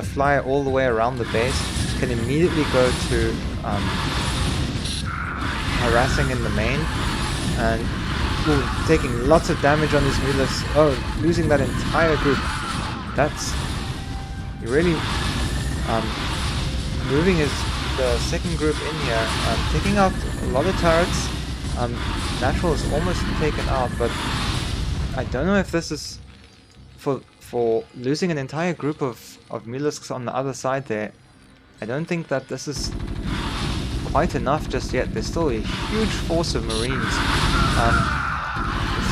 fly all the way around the base. Can immediately go to harassing in the main, and taking lots of damage on his mutalisks. Oh, losing that entire group. That's really moving the second group in here, taking out a lot of turrets. Natural is almost taken out, but I don't know if this is for losing an entire group of mutalisks on the other side there. I don't think that this is quite enough just yet. There's still a huge force of Marines. It's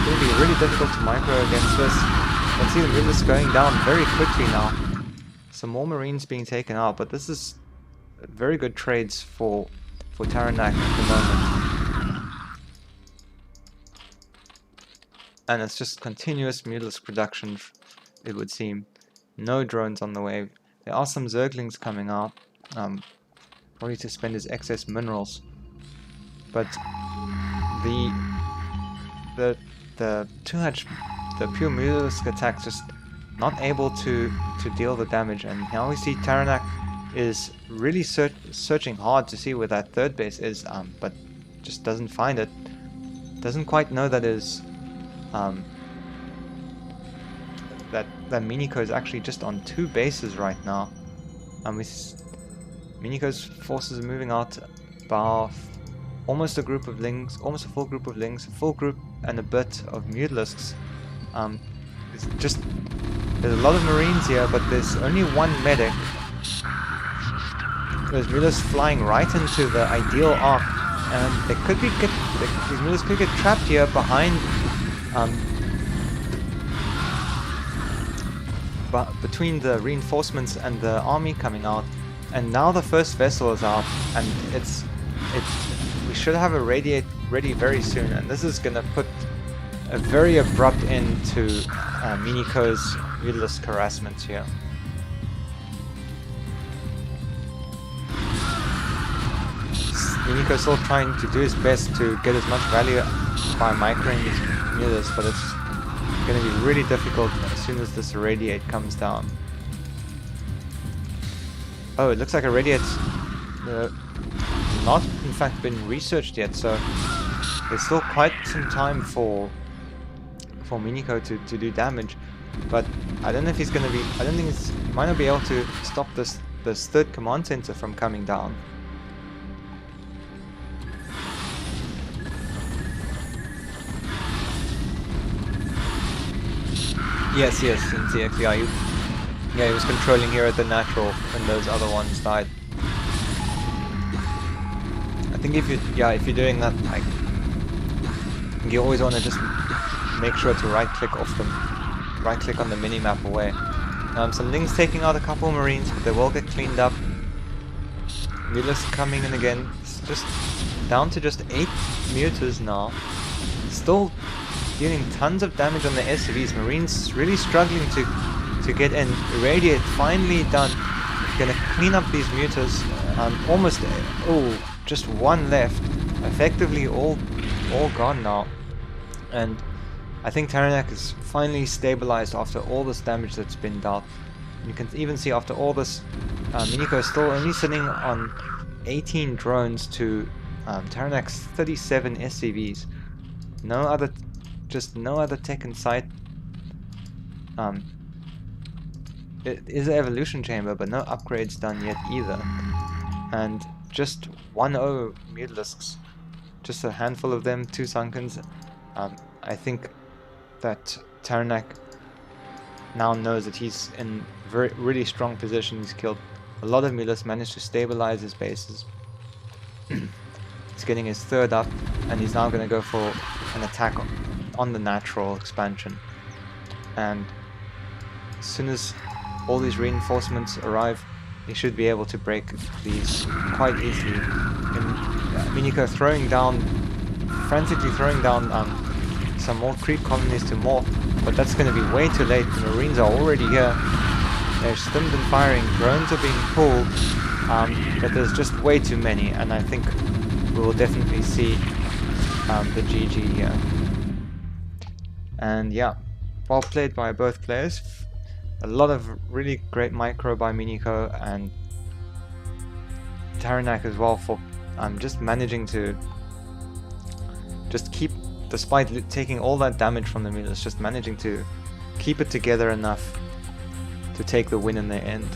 going to be really difficult to micro against this. You can see the mutalisks going down very quickly now. Some more Marines being taken out, but this is very good trades for Taranak at the moment. And it's just continuous mutalisk production, it would seem. No drones on the way. There are some Zerglings coming out, probably to spend his excess minerals. But the pure mutalisk attacks just not able to deal the damage, and now we see Taranak is really searching hard to see where that third base is, but just doesn't find it. Doesn't quite know that is that Miniko is actually just on 2 bases right now. Miniko's forces are moving out about almost a group of lings, almost a full group of lings, a full group and a bit of mutalisks. There's a lot of Marines here, but there's only one medic. There's mutalisks flying right into the ideal arc, and these mutalisks could get trapped here behind, between the reinforcements and the army coming out. And now the first vessel is out, and we should have a radiate ready very soon, and this is gonna put a very abrupt end to Miniko's mutalisk harassment here. Miniko's still trying to do his best to get as much value by microing his mutalisks, but it's going to be really difficult as soon as this irradiate comes down. Oh, it looks like irradiate's not in fact been researched yet, so there's still quite some time for Miniko to do damage. But I don't know if he's going to be. I don't think he might not be able to stop this third command center from coming down. Yes, in TX, yeah, he was controlling here at the natural when those other ones died. I think if you're doing that, like, you always want to just make sure to right-click on the mini-map away. Some Lings taking out a couple of Marines, but they will get cleaned up. Mutalisks coming in again. It's just down to just 8 mutas now. Still dealing tons of damage on the SCVs. Marines really struggling to get in. Irradiate finally done. Gonna clean up these mutas. Almost, just one left. effectively all gone now. And I think Taranak is finally stabilized after all this damage that's been dealt. You can even see after all this, Miniko is still only sitting on 18 drones to Taranak's 37 SCVs. Just no other tech in sight. It is an evolution chamber, but no upgrades done yet either. And just 1-0 Mutalisks. Just a handful of them, 2 Sunkens. I think that Taranak now knows that he's in really strong position. He's killed a lot of Mutalisks, managed to stabilize his bases. He's getting his 3rd up, and he's now going to go for an attack on the natural expansion. And as soon as all these reinforcements arrive, he should be able to break these quite easily. Miniko frantically throwing down some more creep colonies to morph, but that's going to be way too late. The Marines are already here. They're stimmed and firing. Drones are being pulled, but there's just way too many, and I think we will definitely see the GG here. And yeah, well played by both players. A lot of really great micro by Miniko and Taranak as well for just managing to just keep, despite taking all that damage from the Mutalisks, just managing to keep it together enough to take the win in the end.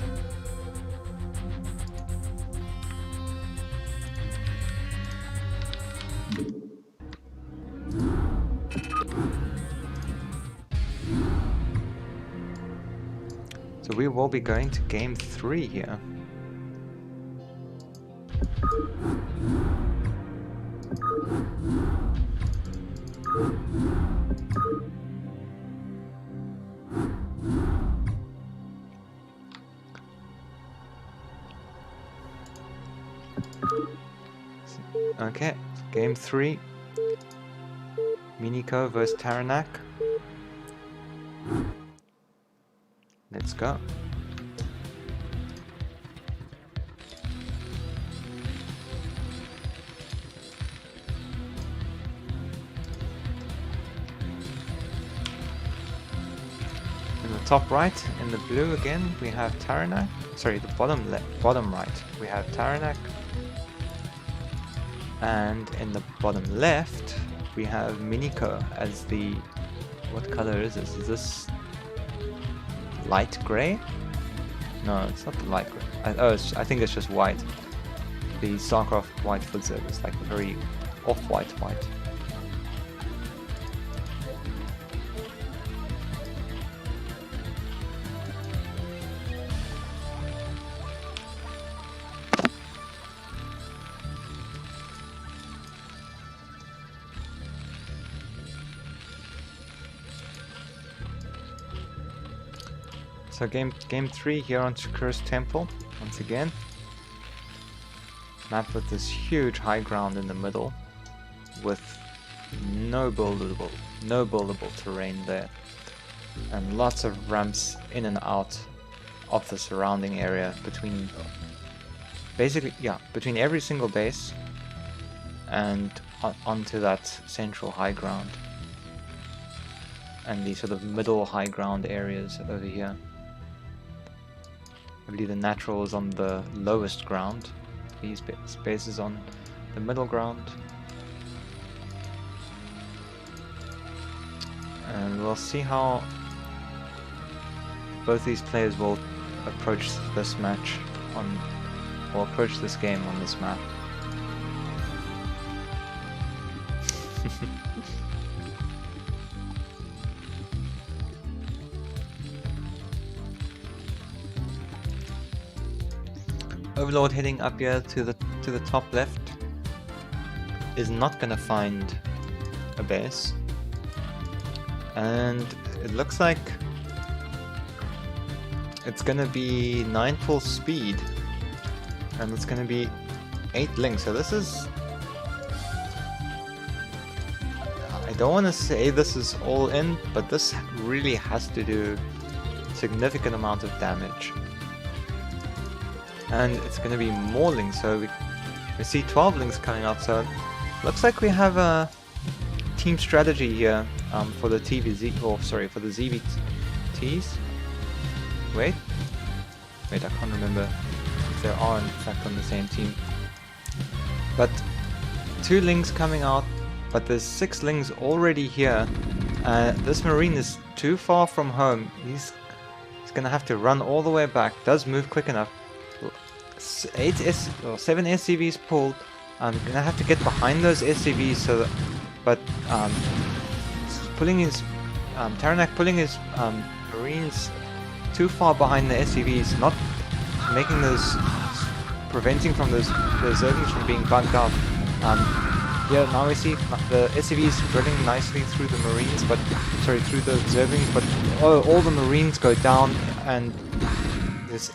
So we will be going to game 3 here. Okay, game 3. Miniko versus Taranak. Let's go. In the top right, in the blue again, we have Taranak. Sorry, the bottom right, we have Taranak. And in the bottom left, we have Miniko as the... What color is this? Is this light grey? No, it's not the light grey. I think it's just white. The StarCraft white foot zip is like very off-white white. So game 3 here on Shakur's Temple, once again. Map with this huge high ground in the middle, with no buildable terrain there, and lots of ramps in and out of the surrounding area between, basically, yeah, between every single base and onto that central high ground, and the sort of middle high ground areas over here. I believe the natural is on the lowest ground, these spaces on the middle ground. And we'll see how both these players will approach this match or approach this game on this map. Overlord heading up here to the top left is not gonna find a base, and it looks like it's gonna be 9 full speed, and it's gonna be 8 links. So this is, I don't want to say this is all in, but this really has to do significant amount of damage. And it's going to be more links, so we see 12 links coming up, so Looks like we have a team strategy here for the for the ZVTs. Wait, I can't remember if they are in fact on the same team. But 2 Lings coming out, but there's 6 Lings already here. This Marine is too far from home. He's gonna have to run all the way back. Does move quick enough. 7 SCVs pulled. I'm gonna have to get behind those SCVs so that, but pulling his Taranak pulling his Marines too far behind the SCVs, not making those, preventing from those Zerglings from being bunked out. Yeah, now we see the SCVs drilling nicely through the Marines, but through the Zerglings, but all the Marines go down, and this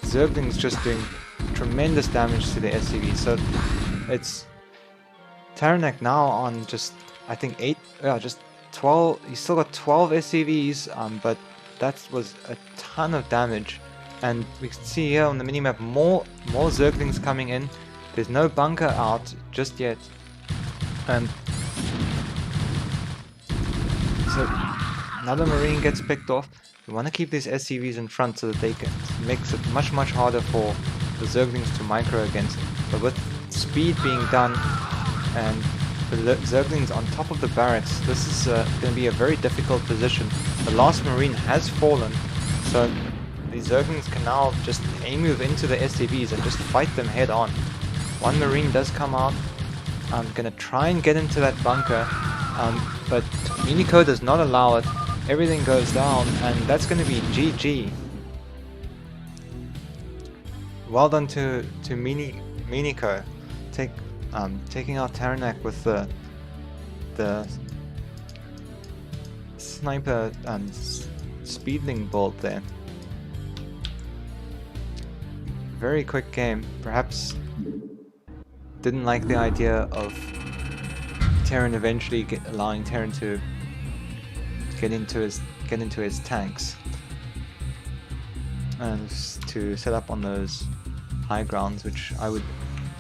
Zerglings just doing tremendous damage to the SCV. So it's Taranak now on just, I think 12. He's still got 12 SCVs, but that was a ton of damage. And we can see here on the minimap more Zerglings coming in. There's no bunker out just yet. And so another Marine gets picked off. We want to keep these SCVs in front so that they can, makes it much harder for the Zerglings to micro against. But with speed being done and the Zerglings on top of the barracks, this is going to be a very difficult position. The last Marine has fallen, so the Zerglings can now just move into the SCVs and just fight them head on. 1 Marine does come out. I'm gonna try and get into that bunker, but Miniko does not allow it. Everything goes down, and that's gonna be GG. Well done to Miniko, taking out Taranak with the sniper speedling bolt there. Very quick game. Perhaps didn't like the idea of Terran eventually allowing Terran to get into his tanks and to set up on those high grounds, which I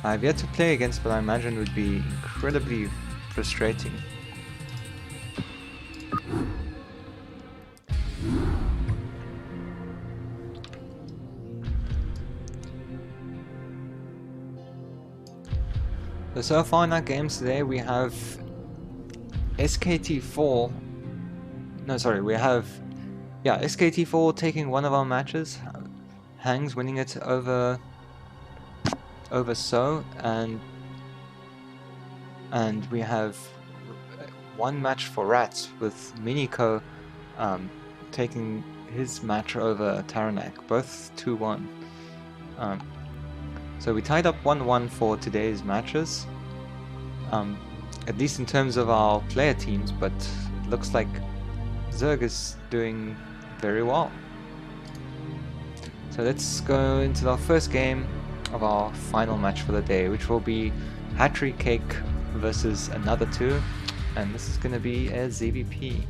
have yet to play against, but I imagine would be incredibly frustrating. So far in our games today we have SKT4. No, sorry, we have SKT4 taking one of our matches. Hangs winning it over So, and we have one match for R.A.T.S with Miniko taking his match over Taranak, both 2-1. So we tied up 1-1 for today's matches, at least in terms of our player teams, but it looks like Zerg is doing very well. So let's go into our first game of our final match for the day, which will be R.A.T.S versus another 2, and this is going to be a ZVP.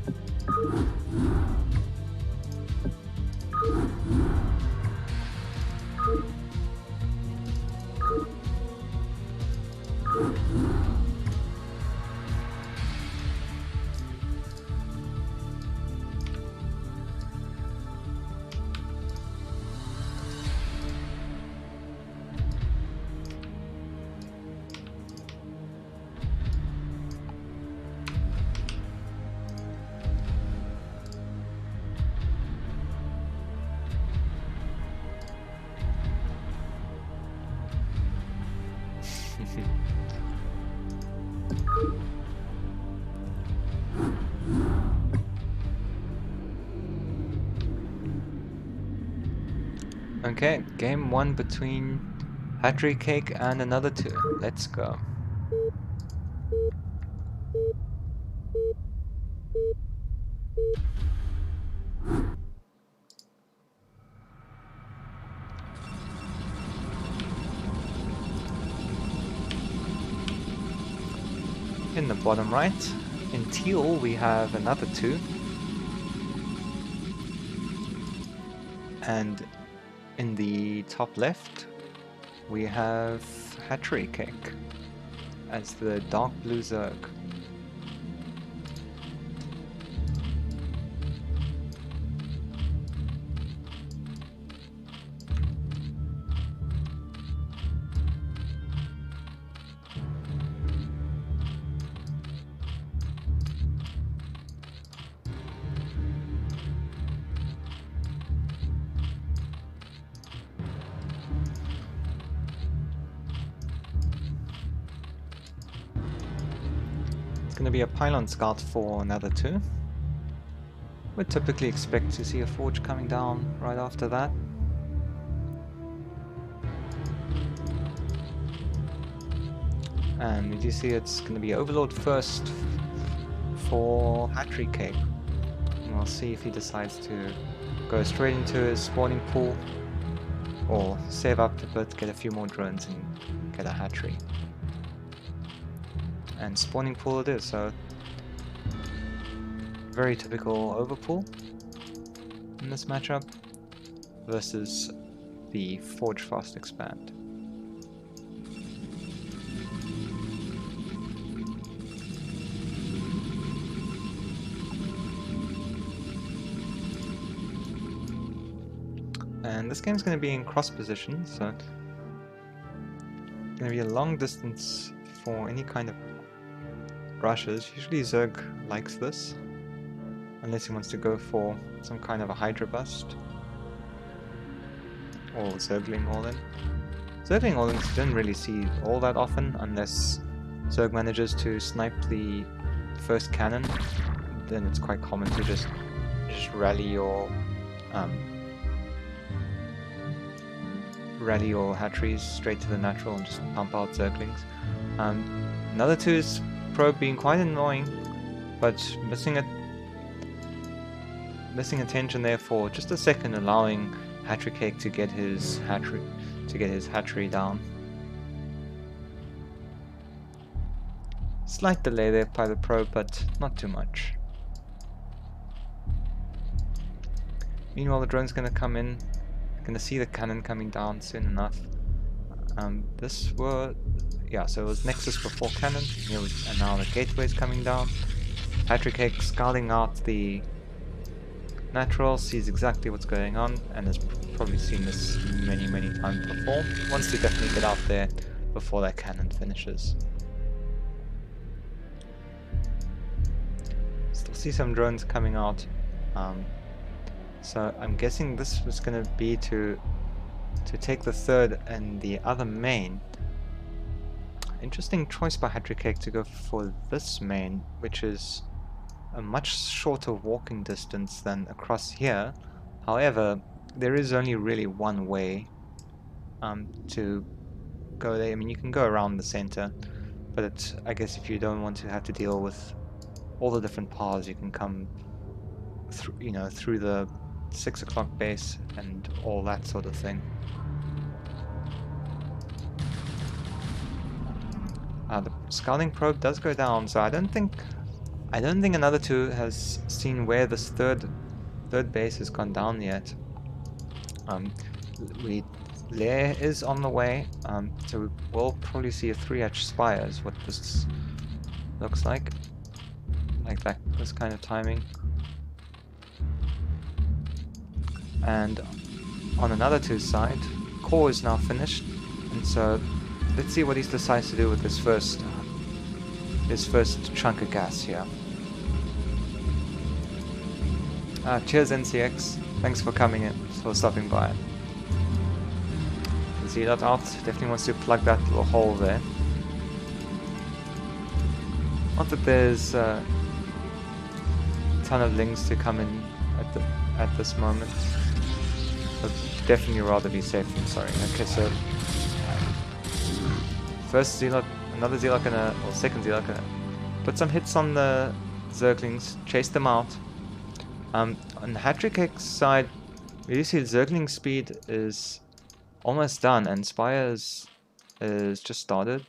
Okay, game 1 between R.A.T.S and another 2. Let's go. In the bottom right, in teal, we have another 2. And in the top left, we have R.A.T.S. as the dark blue Zerg. It's going to be a pylon scout for another 2. Would typically expect to see a forge coming down right after that. And we do see it's going to be Overlord first for Hatchery Cake. And we'll see if he decides to go straight into his spawning pool or save up a bit, get a few more drones and get a hatchery. And spawning pool it is, so very typical overpool in this matchup versus the Forge Fast Expand. And this game's going to be in cross position, so it's going to be a long distance for any kind of rushes. Usually Zerg likes this, unless he wants to go for some kind of a Hydra bust. Or Zergling all-in. Zergling all-ins you don't really see all that often, unless Zerg manages to snipe the first cannon. Then it's quite common to just rally your hatcheries straight to the natural and just pump out Zerglings. Another 2's probe being quite annoying, but missing attention there for just a second, allowing Hatchery Cake to get his hatchery down. Slight delay there by the probe, but not too much. Meanwhile, the drone's going to come in. Going to see the cannon coming down soon enough. So it was Nexus before cannon, and now the gateway's coming down. Hatchery Cake scouting out the natural, sees exactly what's going on, and has probably seen this many times before. Wants to definitely get out there before that cannon finishes. Still see some drones coming out. So I'm guessing this was going to be to take the third and the other main. Interesting choice by Hatchery Cake to go for this main, which is a much shorter walking distance than across here. However, there is only really one way to go there. I mean, you can go around the center, but I guess if you don't want to have to deal with all the different paths, you can come through the 6 o'clock base and all that sort of thing. The scouting probe does go down, so I don't think another 2 has seen where this third base has gone down yet. Lair is on the way, so we'll probably see a 3-hatch spire is what this looks like that, this kind of timing. And on another 2's side, core is now finished, and so let's see what he decides to do with his first chunk of gas here. Cheers NCX, thanks for coming in, for stopping by. Zealot out, definitely wants to plug that little hole there. Not that there's a ton of links to come in at this moment, but definitely rather be safe than sorry. Okay, so first Zealot, another Zealot or second Zealot gonna put some hits on the Zerglings, chase them out. On the Hatchery Cake's side, we see Zergling speed is almost done, and Spires is just started.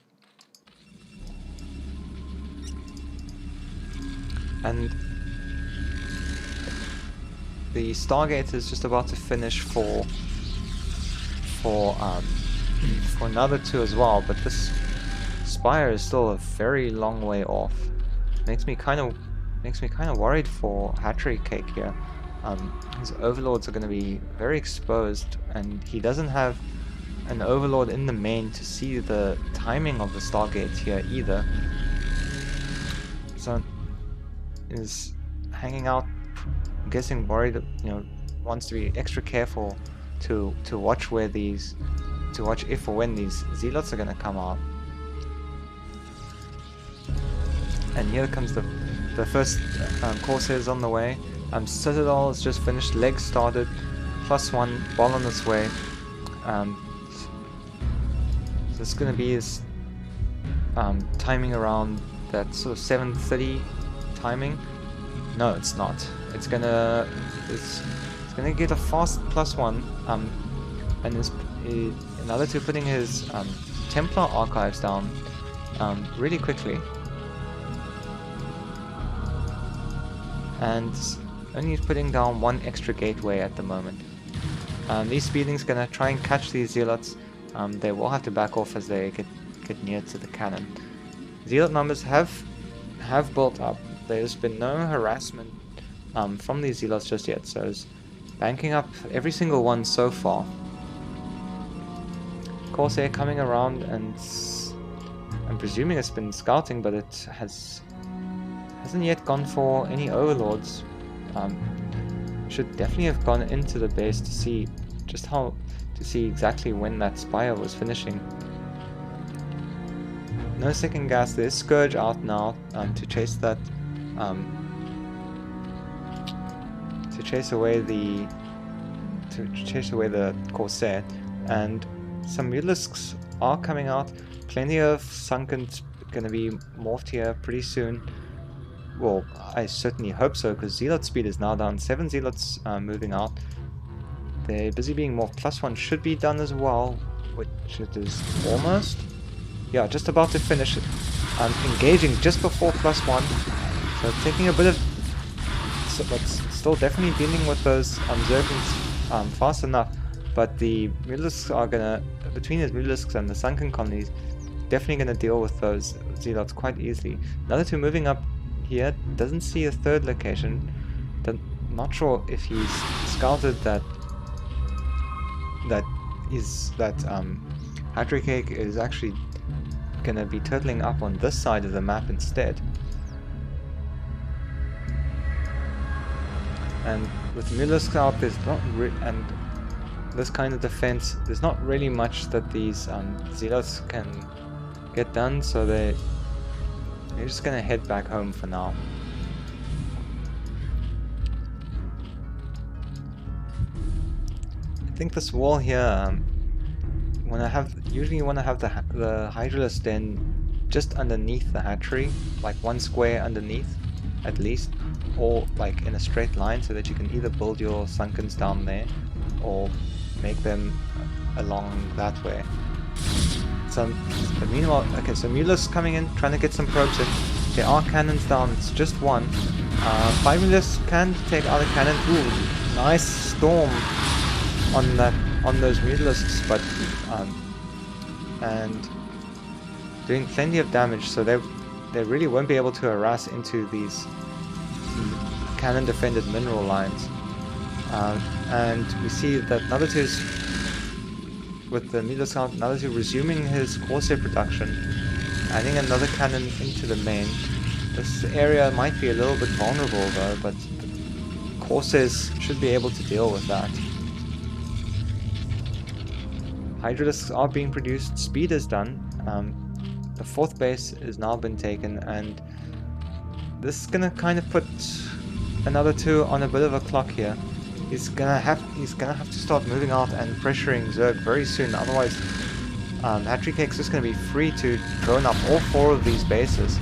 And the Stargate is just about to finish for another 2 as well, but this spire is still a very long way off. Makes me kind of worried for Hatchery Cake here. His overlords are going to be very exposed, and he doesn't have an overlord in the main to see the timing of the Stargate here either. So is hanging out, I'm guessing worried, you know, wants to be extra careful to watch where these, to watch if or when these zealots are going to come out. And here comes the first Corsairs on the way. Citadel has just finished, legs started, +1, ball on its way. So it's going to be his timing around that sort of 7:30 timing. No, it's not. It's gonna get a fast +1. And another two putting his Templar archives down really quickly. And only putting down one extra gateway at the moment. These speedlings gonna try and catch these zealots. They will have to back off as they get near to the cannon. Zealot numbers have built up. There's been no harassment from these zealots just yet, so it's banking up every single one so far. Corsair coming around, and I'm presuming it's been scouting, but it hasn't yet gone for any overlords. Should definitely have gone into the base to see exactly when that spire was finishing. No second gas. There's Scourge out now to chase that, to chase away the Corsair, and some Mulisks are coming out. Plenty of Sunken's gonna be morphed here pretty soon. Well, I certainly hope so, because Zealot speed is now down. 7 Zealots moving out. They're busy being morphed. +1 should be done as well, which it is almost. Yeah, just about to finish it. Engaging just before +1. So taking a bit of... but still definitely dealing with those Zerglings fast enough. But the Mulisks are gonna... between his Mulisks and the Sunken colonies, definitely gonna deal with those Zealots quite easily. Another two moving up here. Doesn't see a third location. Not sure if he's scouted that Hatchery Cake is actually gonna be turtling up on this side of the map instead. And with Mulisk out, there's not and this kind of defense, there's not really much that these Zealots can get done, so they're just gonna head back home for now. I think this wall here, usually when I have the Hydralisk den just underneath the hatchery, like one square underneath at least, or like in a straight line, so that you can either build your Sunkens down there or make them along that way. So meanwhile, okay, so Mulisk's coming in, trying to get some probes in. There are cannons down, it's just one. 5 Mulisk can take out a cannon. Ooh, nice storm on those Mulisks, but and doing plenty of damage, so they really won't be able to harass into these cannon defended mineral lines. And we see that another two is, with the Mulisk out, another two resuming his Corsair production, adding another cannon into the main. This area might be a little bit vulnerable though, but Corsairs should be able to deal with that. Hydralisks are being produced, speed is done. The 4th base has now been taken, and this is gonna kind of put another two on a bit of a clock here. He's gonna have to start moving out and pressuring Zerg very soon, otherwise Hatchery Cake's just gonna be free to drone up all 4 of these bases.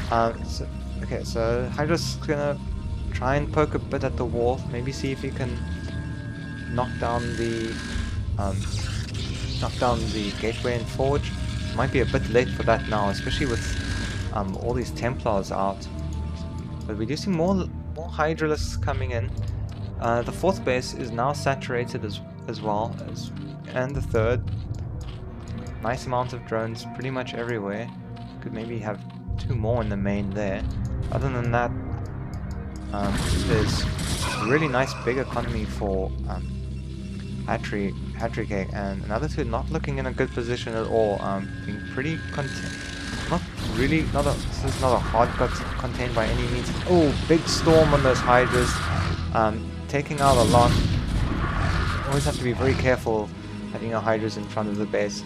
So Hydralisk's gonna try and poke a bit at the wall, maybe see if he can knock down the gateway and forge. Might be a bit late for that now, especially with all these Templars out. But we do see more Hydralisks coming in. The 4th base is now saturated as well, and the 3rd. nice amount of drones pretty much everywhere. Could maybe have 2 more in the main there. Other than that, there's a really nice big economy for Hat-Trick, and another 2 not looking in a good position at all. Being pretty this is not a hard cut contained by any means. Oh, big storm on those Hydras, taking out a lot. Always have to be very careful having a Hydras in front of the base.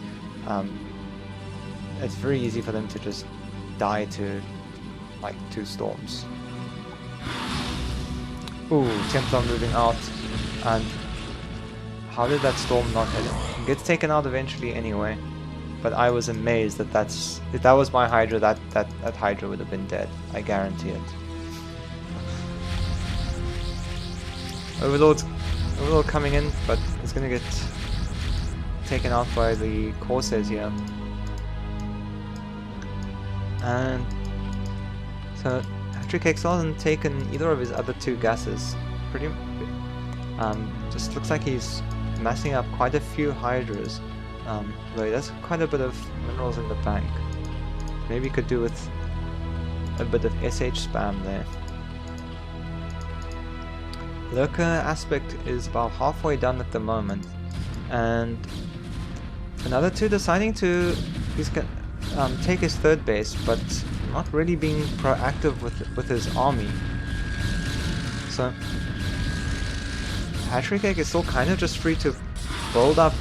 It's very easy for them to just die to like 2 storms. Ooh, Templar moving out, and how did that storm not hit him? He gets taken out eventually anyway, but I was amazed that if that was my Hydra, that Hydra would have been dead. I guarantee it. Overlord coming in, but it's gonna get taken out by the Corsairs here. And so Hat-Trick hasn't taken either of his other 2 gases. Just looks like he's massing up quite a few Hydras. Though he does quite a bit of minerals in the bank. Maybe could do with a bit of SH spam there. Lurker aspect is about halfway done at the moment, and another 2 deciding to take his 3rd base, but not really being proactive with his army. So Hat-Trick is still kind of just free to build up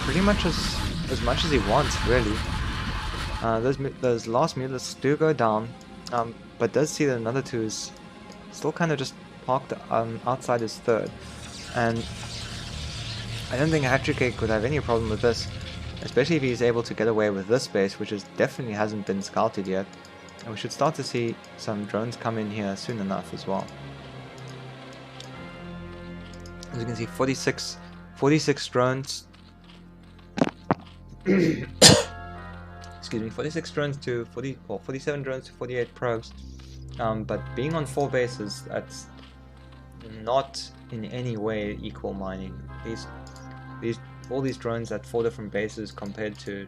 pretty much as much as he wants, really. Those last mutants do go down, but does see that another 2 is still kind of just parked outside his 3rd, and I don't think Hat-Trick would have any problem with this, especially if he's able to get away with this base, which definitely hasn't been scouted yet, and we should start to see some drones come in here soon enough as well. As you can see, 46 drones. Excuse me, 46 drones to 47 drones to 48 probes. But being on 4 bases, that's not in any way equal mining. All these drones at 4 different bases compared to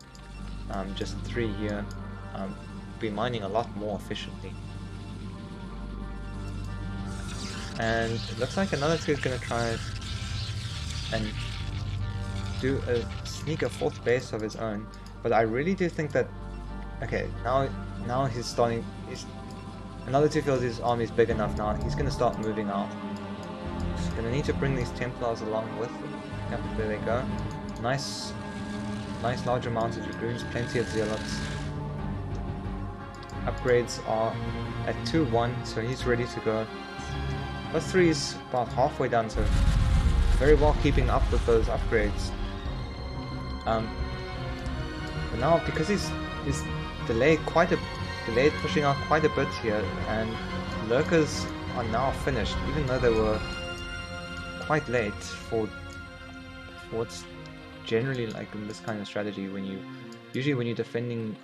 just 3 here, be mining a lot more efficiently. And it looks like another 2 is going to try and sneak a 4th base of his own, but I really do think that, okay, now he's starting, another 2 feels his army is big enough now, he's going to start moving out. He's going to need to bring these Templars along with him. Yep, there they go. Nice large amounts of Dragoons, plenty of Zealots. Upgrades are at 2-1, so he's ready to go. +3 is about halfway done, so very well keeping up with those upgrades. But now, because he's delayed pushing out quite a bit here, and Lurkers are now finished, even though they were quite late for what's generally like in this kind of strategy. Usually when you're defending,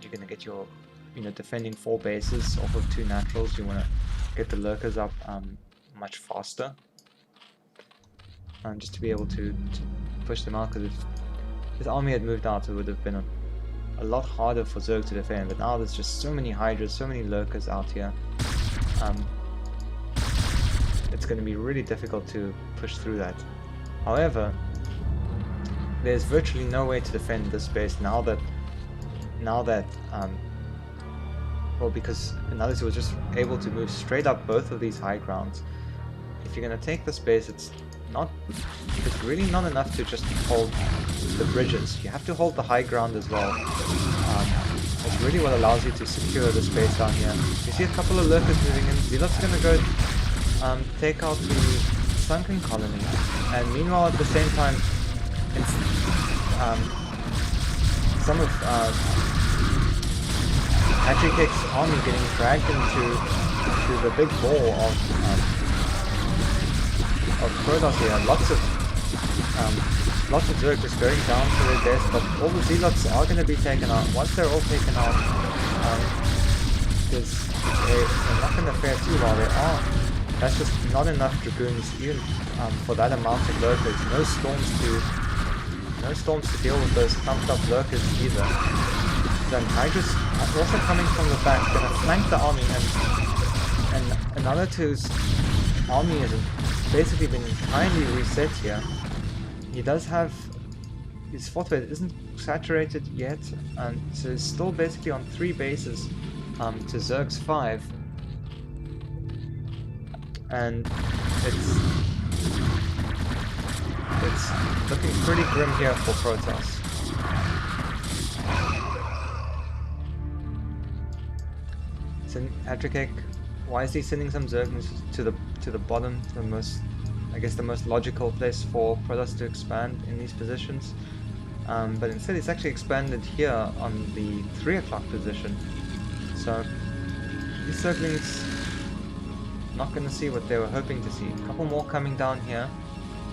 you're gonna get your, defending 4 bases off of 2 naturals. You want to get the Lurkers up much faster, just to be able to push them out, because if his army had moved out, it would have been a lot harder for Zerg to defend. But now there's just so many Hydras, so many Lurkers out here, it's going to be really difficult to push through that. However, there's virtually no way to defend this base now that well, because another 2 was just able to move straight up both of these high grounds. If you're going to take this base, it's really not enough to just hold the bridges. You have to hold the high ground as well. It's really what allows you to secure the space down here. You see a couple of Lurkers moving in. Zealot's going to go take out the sunken colony, and meanwhile at the same time, some of Hat-Trick's army getting dragged into the big ball of Protoss here. Lots of Zerg just going down to their death, but all the Zealots are going to be taken out. Once they're all taken out, they're not going to fare too well. That's just not enough Dragoons, even for that amount of Lurkers. No no storms to deal with those clumped up lurkers either. Then Hydra's also coming from the back, gonna flank the army, and another two's army has basically been entirely reset here. He does have his fourth base isn't saturated yet, so it's still basically on 3 bases to Zerg's 5, and it's looking pretty grim here for Protoss. Hatrikek wisely sending some Zerglings to the bottom, the most logical place for Protoss to expand in these positions. But instead it's actually expanded here on the 3 o'clock position. So these Zerglings not going to see what they were hoping to see. A couple more coming down here.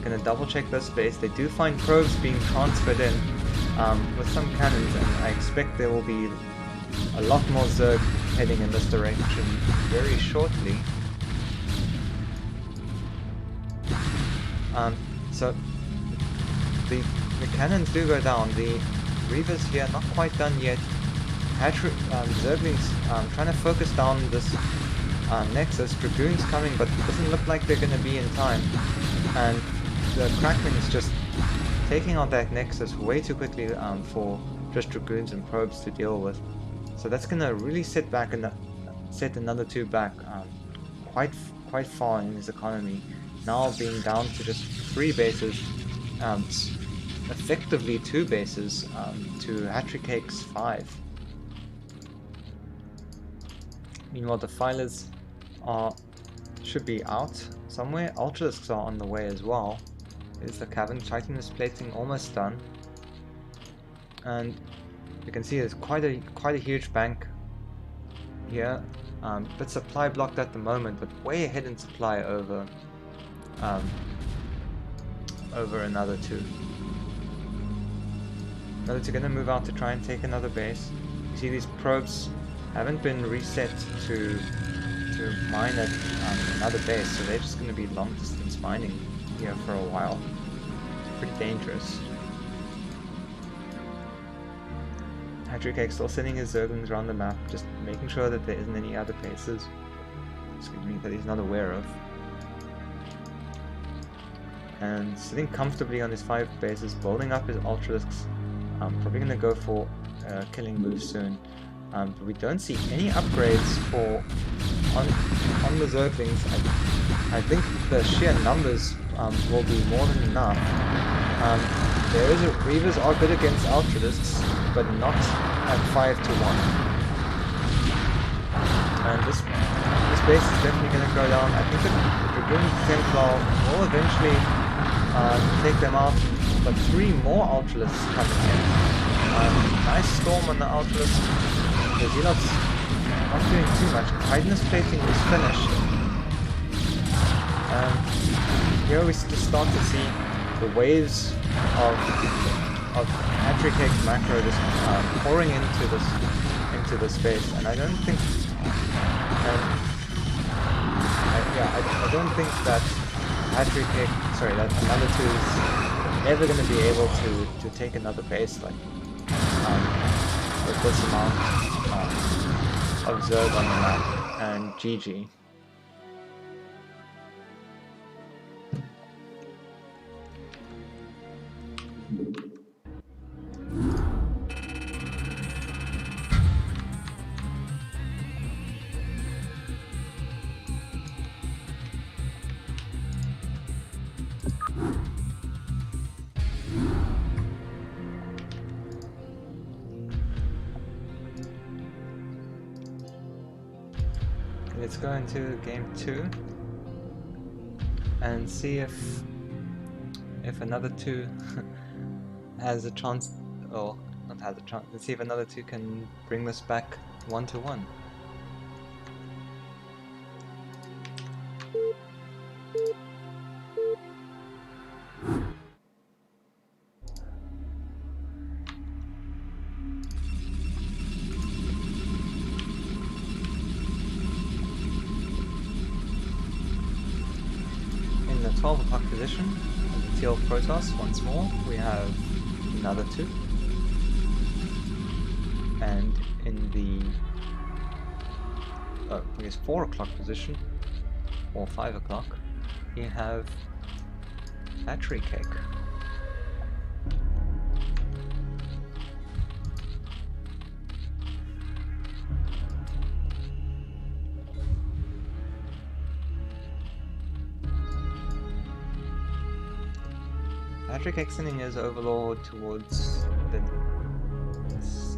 Going to double check this space. They do find probes being transferred in with some cannons, and I expect there will be a lot more Zerg heading in this direction very shortly. So the cannons do go down. The Reavers here not quite done yet. Zerglings trying to focus down this Nexus. Dragoons coming, but it doesn't look like they're going to be in time. And the Crackman is just taking out that Nexus way too quickly for just Dragoons and probes to deal with. So that's going to really set another 2 back quite far in his economy. Now being down to just 3 bases, effectively 2 bases to Hatrikek's 5. Meanwhile, the Defilers should be out somewhere. Ultralisks are on the way as well. There's the Cavern. Titanus plating almost done, and you can see there's quite a huge bank here. But supply blocked at the moment, but way ahead in supply over another 2. Another 2 gonna move out to try and take another base. You see these probes haven't been reset to mine at another base, so they're just gonna be long distance mining here for a while. Pretty dangerous. Hatrikek still sending his Zerglings around the map, just making sure that there isn't any other bases, that he's not aware of. And sitting comfortably on his 5 bases, building up his Ultralisks. Probably going to go for a killing move soon. But we don't see any upgrades on the Zerglings. I think the sheer numbers will be more than enough. There is Reavers are good against Ultralisks, but not at 5 to 1. And this base is definitely going to go down. I think the Dragoon Templar will eventually take them out, but 3 more Ultralisks coming in. Nice storm on the Ultralisk. The Zealots not doing too much. Titanus plating is finished. Here we just start to see the waves of Hatrikek's macro just pouring into this space, and I don't think I don't think that that another 2 is ever going to be able to take another base like with this amount of Zerg on the map, and GG. Let's go into game 2 and see if another 2 has a chance, or not has a chance. Let's see if another 2 can bring this back 1-1. In the 12 o'clock position, in the teal Protoss once more, we have another 2. And in the I guess 4 o'clock position, or 5 o'clock, you have battery cake. Battery cake sending his overlord towards the,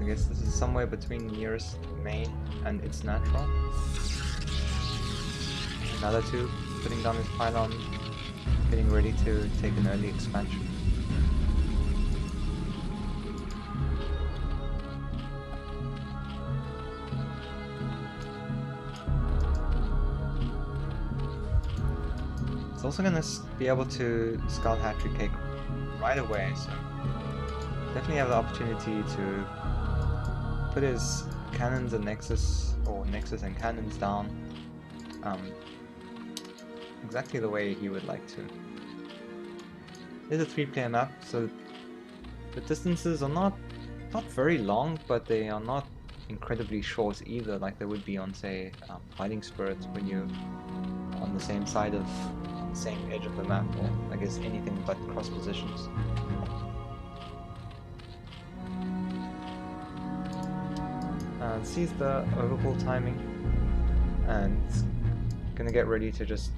I guess this is somewhere between the nearest main and its natural. Another 2 putting down his pylon, getting ready to take an early expansion. It's also going to be able to scout Hatchery Cake right away, so definitely have the opportunity to put his cannons and Nexus, or Nexus and cannons down exactly the way he would like to. It's a 3-player map, so the distances are not very long, but they are not incredibly short either, like they would be on, say, Fighting Spirits, when you're on the same side of the same edge of the map, or I guess anything but cross positions. Sees the overpull timing, and gonna get ready to just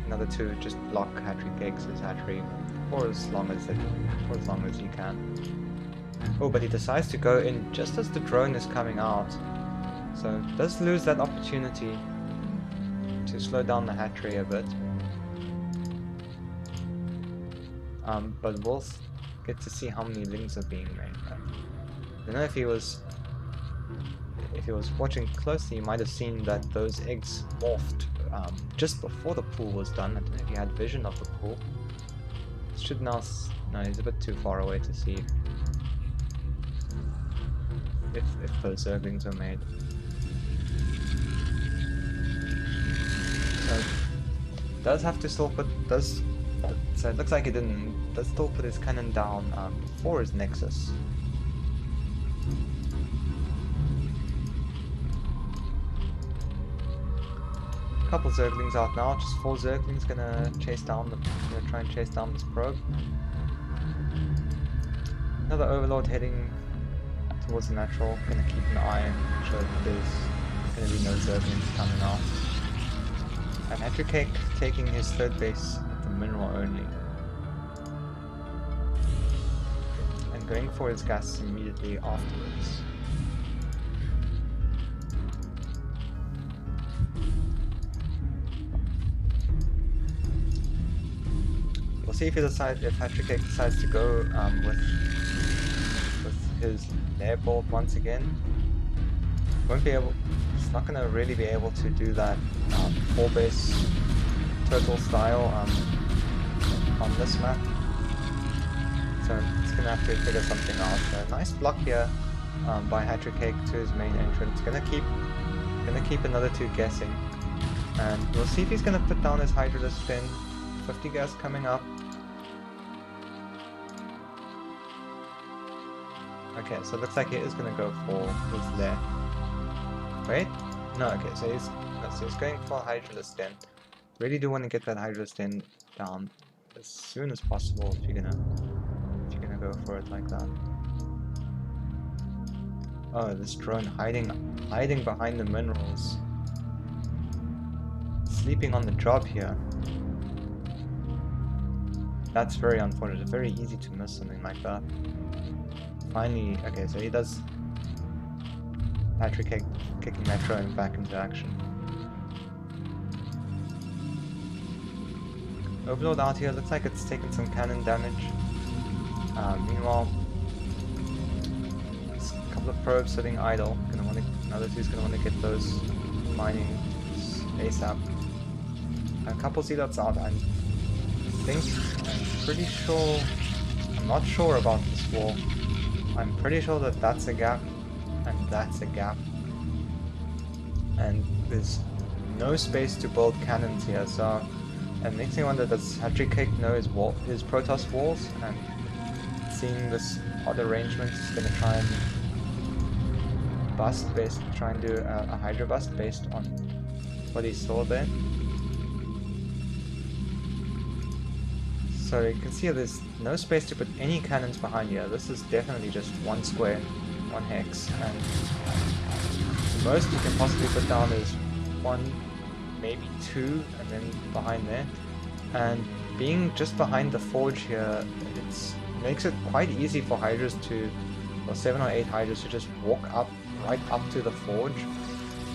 another 2 just block Hatchery Cakes' hatchery for as long as you can. Oh, but he decides to go in just as the drone is coming out, so does lose that opportunity to slow down the hatchery a bit. But we'll get to see how many lings are being made. I don't know if he was watching closely, you might have seen that those eggs morphed just before the pool was done. I don't know if you had vision of the pool. Should now... no, he's a bit too far away to see if those zerglings are made. So, does have to still put... so it looks like he didn't... does still put his cannon down before his Nexus. Couple zerglings out now, just 4 zerglings gonna try and chase down this probe. Another overlord heading towards the natural, gonna keep an eye and make sure that there's gonna be no zerglings coming out. And Hatchery Cake taking his 3rd base at the mineral only. And going for his gas immediately afterwards. We'll see if Hatchery Cake decides to go with his lair bolt once again. Won't be able. It's not going to really be able to do that 4-base total style on this map. So it's going to have to figure something out. So nice block here by Hatchery Cake to his main entrance. Gonna keep another 2 guessing, and we'll see if he's going to put down his Hydralisk spin. 50 gas coming up. Okay, so it looks like he is going to go for his lair. Wait? No, okay, so he's going for Hydralisk then. Really do want to get that Hydralisk then down as soon as possible if you're gonna go for it like that. Oh, this drone hiding behind the minerals. Sleeping on the job here. That's very unfortunate. Very easy to miss something like that. Finally, okay, so he does Hatchery Cake kicking that drone back into action. Overlord out here, looks like it's taken some cannon damage. Meanwhile, a couple of probes sitting idle. Another 2's gonna want to get those mining ASAP. A couple zealots out. I'm not sure about this wall. I'm pretty sure that that's a gap, and that's a gap. And there's no space to build cannons here, so it makes me wonder, does Hatchery Cake know his Protoss walls? And seeing this odd arrangement, is going to try and try and do a Hydra bust based on what he saw there. So you can see there's no space to put any cannons behind here. This is definitely just one square, one hex, and the most you can possibly put down is one, maybe two, and then behind there. And being just behind the forge here, it makes it quite easy for Hydras to, or 7 or 8 Hydras to just walk up, right up to the forge,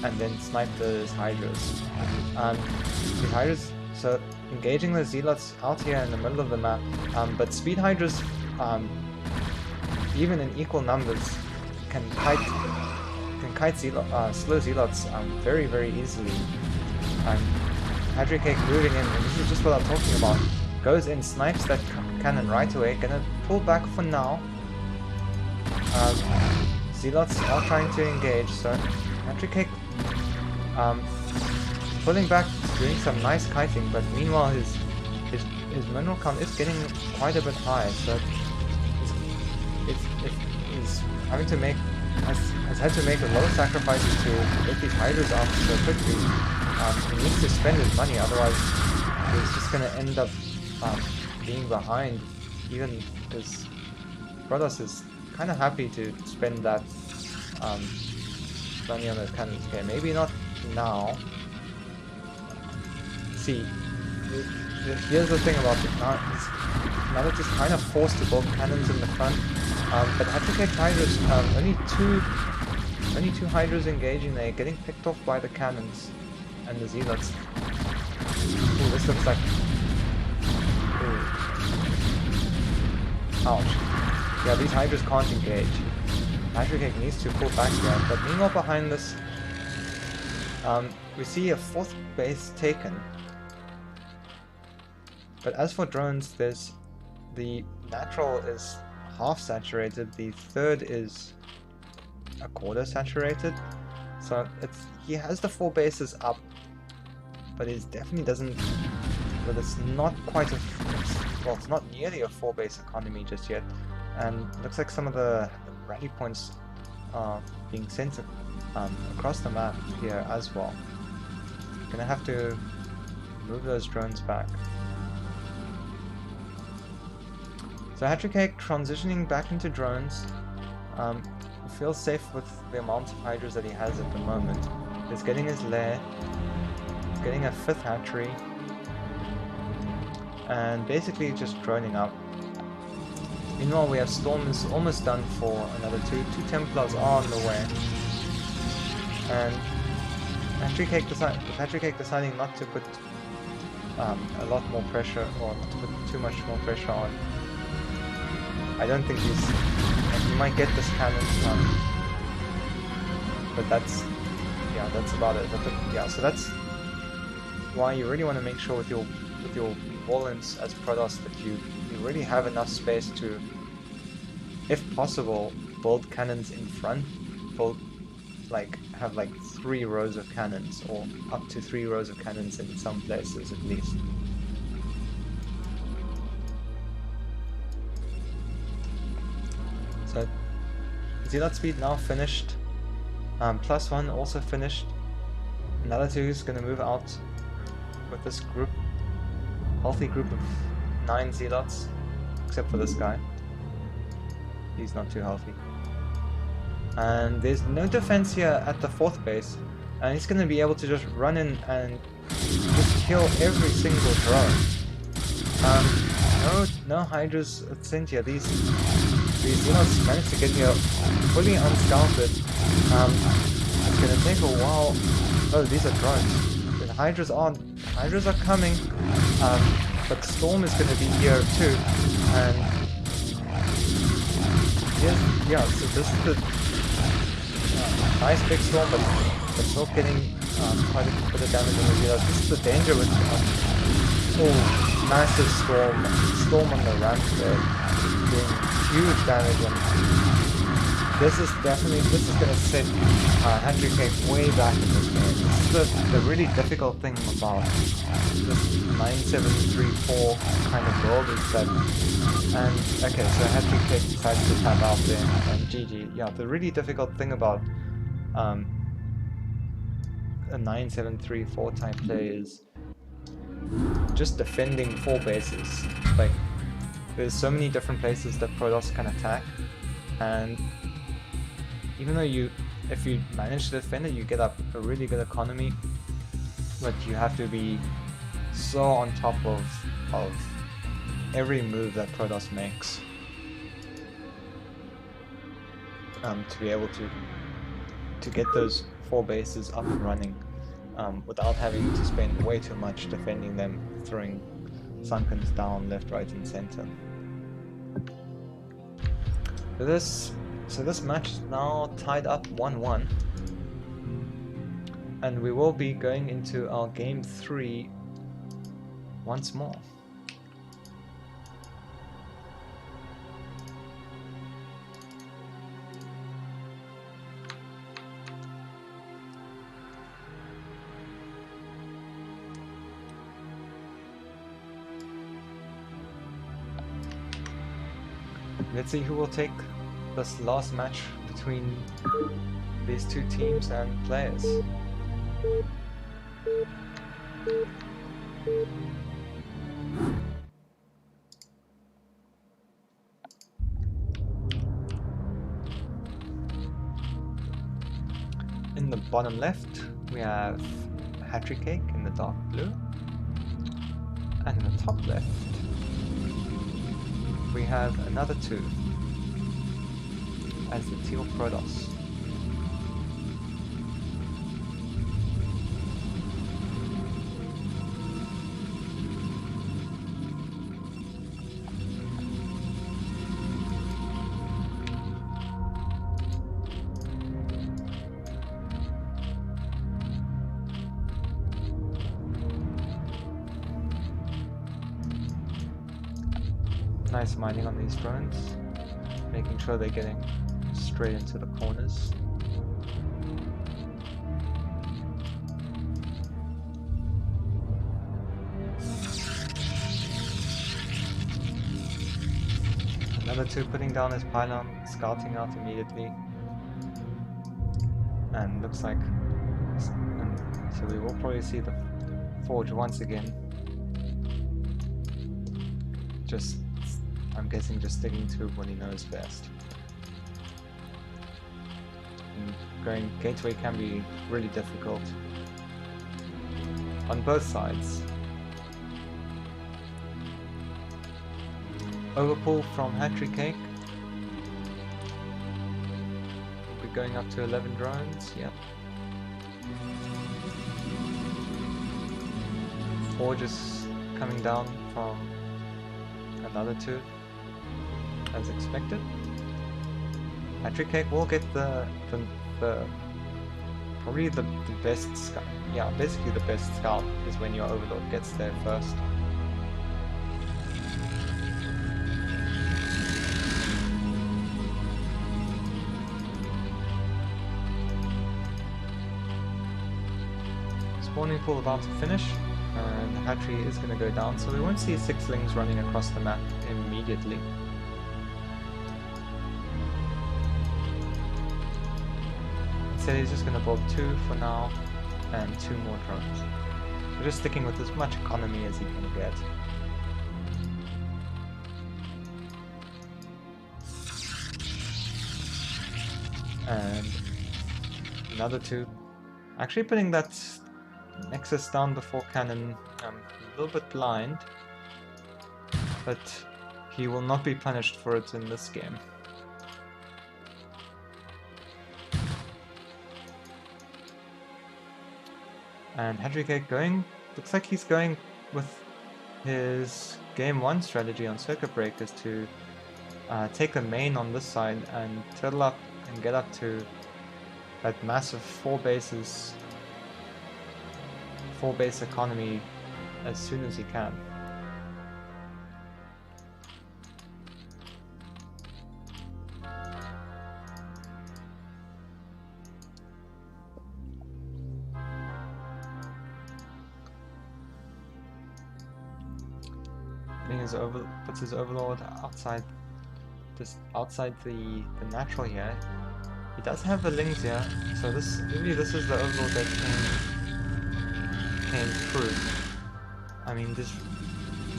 and then snipe those Hydras. The Hydras, so engaging the Zealots out here in the middle of the map, but Speed Hydras, even in equal numbers, can slow Zealots very, very easily. Patrick Cake moving in, and this is just what I'm talking about. Goes in, snipes that cannon right away, gonna pull back for now. Zealots are trying to engage, so Patrick Cake pulling back, doing some nice kiting, but meanwhile his mineral count is getting quite a bit high, so he's having to make has had to make a lot of sacrifices to get these Hydras out so quickly. He needs to spend his money, otherwise he's just gonna end up being behind. Even his Protoss is kind of happy to spend that money on those cannons. Okay, maybe not now. See, here's the thing about it. Now that he's kind of forced to build cannons in the front, but Patrick Hydras, only two Hydras engaging there, getting picked off by the cannons and the Zealots. Ooh, this looks like... Ooh. Ouch. Yeah, these Hydras can't engage. Patrick needs to pull back here, but meanwhile behind this, we see a 4th base taken. But as for drones, there's the natural is half saturated, the 3rd is a quarter saturated. So he has the 4 bases up, but it definitely doesn't. But it's not quite a. Well, it's not nearly a 4 base economy just yet, and it looks like some of the rally points are being sent across the map here as well. Gonna have to move those drones back. So Patrick Cake transitioning back into drones. He feels safe with the amount of Hydras that he has at the moment. He's getting his lair, he's getting a 5th hatchery, and basically just droning up. Meanwhile, we have Storms almost done for another 2. 2 Templars are on the way. And Patrick Cake deciding not to put a lot more pressure, or not to put too much more pressure on. I don't think he might get this cannon, but that's about it. But so that's why you really want to make sure with your Warlands as Protoss that you really have enough space to, if possible, build cannons in front. Have 3 rows of cannons, or up to 3 rows of cannons in some places at least. So Zealot speed now finished. +1 also finished. Another 2 is going to move out with this group, healthy group of 9 Zealots, except for this guy. He's not too healthy. And there's no defense here at the 4th base, and he's going to be able to just run in and just kill every single drone. No Hydras sent here. These Zealots managed to get here fully unscouted. It's going to take a while. Oh, these are drones. The Hydras are coming, but Storm is going to be here too. And so this is the nice big Storm, but still getting quite a bit of damage on the Zealots. This is the danger with massive Storm on the ramp there, doing huge damage This is gonna set Hattrick Cake way back in this game. This is the really difficult thing about this 9734 kind of world is that, and okay, so Hattrick Cake decides to tap out there and GG. Yeah, the really difficult thing about a 9734 type play is just defending 4 bases. Like, there's so many different places that Protoss can attack, and even though if you manage to defend it, you get up a really good economy, but you have to be so on top of every move that Protoss makes to be able to get those 4 bases up and running without having to spend way too much defending them, throwing Sunkens down left, right, and center. So this match is now tied up 1-1, and we will be going into our game 3 once more. Let's see who will take this last match between these two teams and players. In the bottom left, we have Hattrick Cake in the dark blue, and in the top left, we have another 2 as the teal Protoss. Nice mining on these drones, making sure they're getting straight into the corners. Another 2 putting down his pylon, scouting out immediately. And looks like, so we will probably see the Forge once again. I'm guessing just sticking to what he knows best. And going gateway can be really difficult on both sides. Overpull from Hattrick Cake. We're going up to 11 drones, yep. Forge is coming down from another 2, as expected. Hattrick Cake will get probably the best scout. Yeah, basically the best scout is when your Overlord gets there first. Spawning pool about to finish, and the hatchery is going to go down, so we won't see 6lings running across the map immediately. Instead he's just going to build 2 for now, and 2 more drones. So just sticking with as much economy as he can get. And another 2. Actually putting that Nexus down before cannon, a little bit blind, but he will not be punished for it in this game. And Hattrick Cake looks like he's going with his game 1 strategy on circuit breakers to take the main on this side and turtle up and get up to that massive 4 base economy as soon as he can. puts his overlord outside, just outside the natural here. He does have the lings here, so maybe this is the overlord that came through. I mean, there's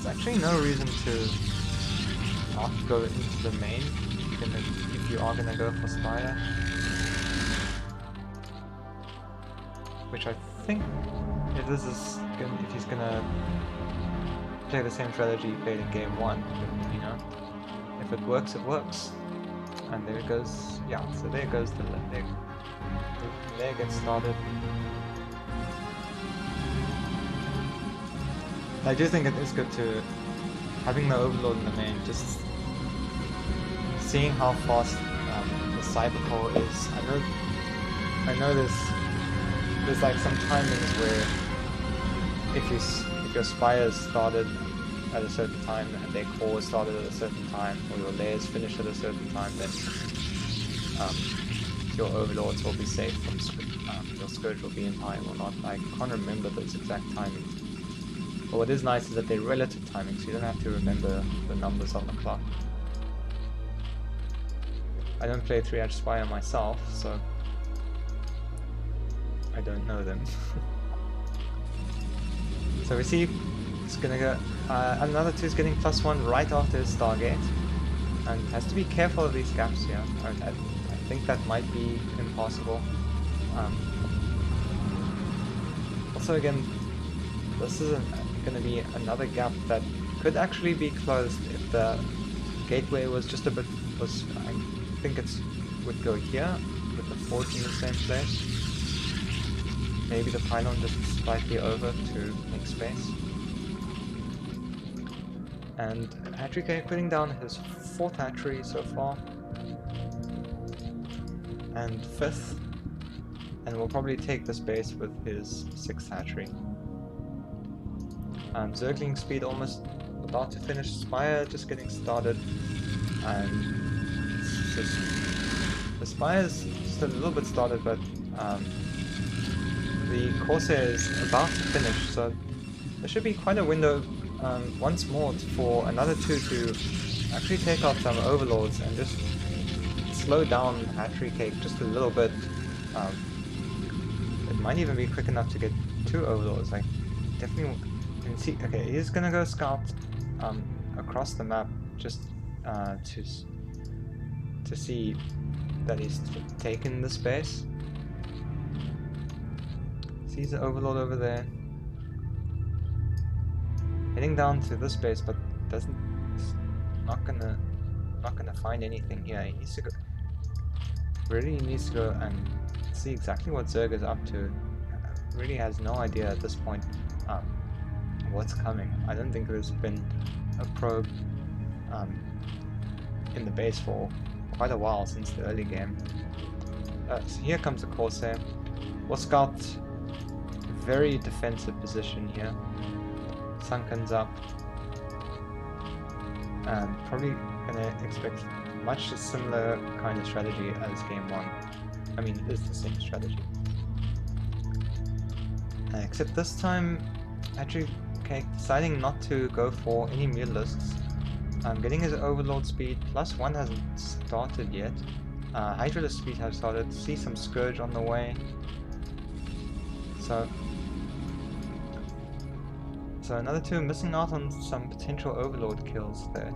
actually no reason to not go into the main if you are gonna go for Spire, which I think if he's gonna play the same strategy he played in game 1, you know, if it works, it works. And there it goes, yeah, so there goes the lair gets started. I do think it is good to having the overlord in the main, just seeing how fast the cybercore is. I know there's like some timings where if your spires started at a certain time and their core started at a certain time, or your layers finish at a certain time, then your overlords will be safe from your scourge will be in time or not. I can't remember those exact timings. But what is nice is that they're relative timings, so you don't have to remember the numbers on the clock. I don't play 3-edge Spire myself, so I don't know them. So we see it's gonna go. Another 2 is getting +1 right after his Stargate, and has to be careful of these gaps here. I think that might be impossible. Also, again, this is going to be another gap that could actually be closed if the gateway was just a bit. I think it would go here with the forge in the same place. Maybe the pylon just slightly over to make space. And Hatchery K putting down his 4th hatchery so far, and 5th, and will probably take the space with his 6th hatchery. Zergling speed almost about to finish, Spire just getting started, and the Spire is just a little bit started, but the Corsair is about to finish, so there should be quite a window once more for another 2 to actually take out some overlords and just slow down Hatchery Cake just a little bit. It might even be quick enough to get 2 overlords. Like, definitely can see. Okay, he's gonna go scout across the map just to see that he's taken the space. Sees the overlord over there. Heading down to this base, but not gonna find anything here. He needs to go. Really needs to go and see exactly what Zerg is up to. Really has no idea at this point what's coming. I don't think there's been a probe in the base for quite a while since the early game. So here comes the Corsair. We'll scout very defensive position here. Sunken's up, and probably gonna expect much similar kind of strategy as game 1. I mean, it is the same strategy. Except this time, Hatchery Cake deciding not to go for any Mutalisks. Getting his Overlord speed, +1 hasn't started yet. Hydralisk speed has started, see some Scourge on the way. So another 2 missing out on some potential Overlord kills there.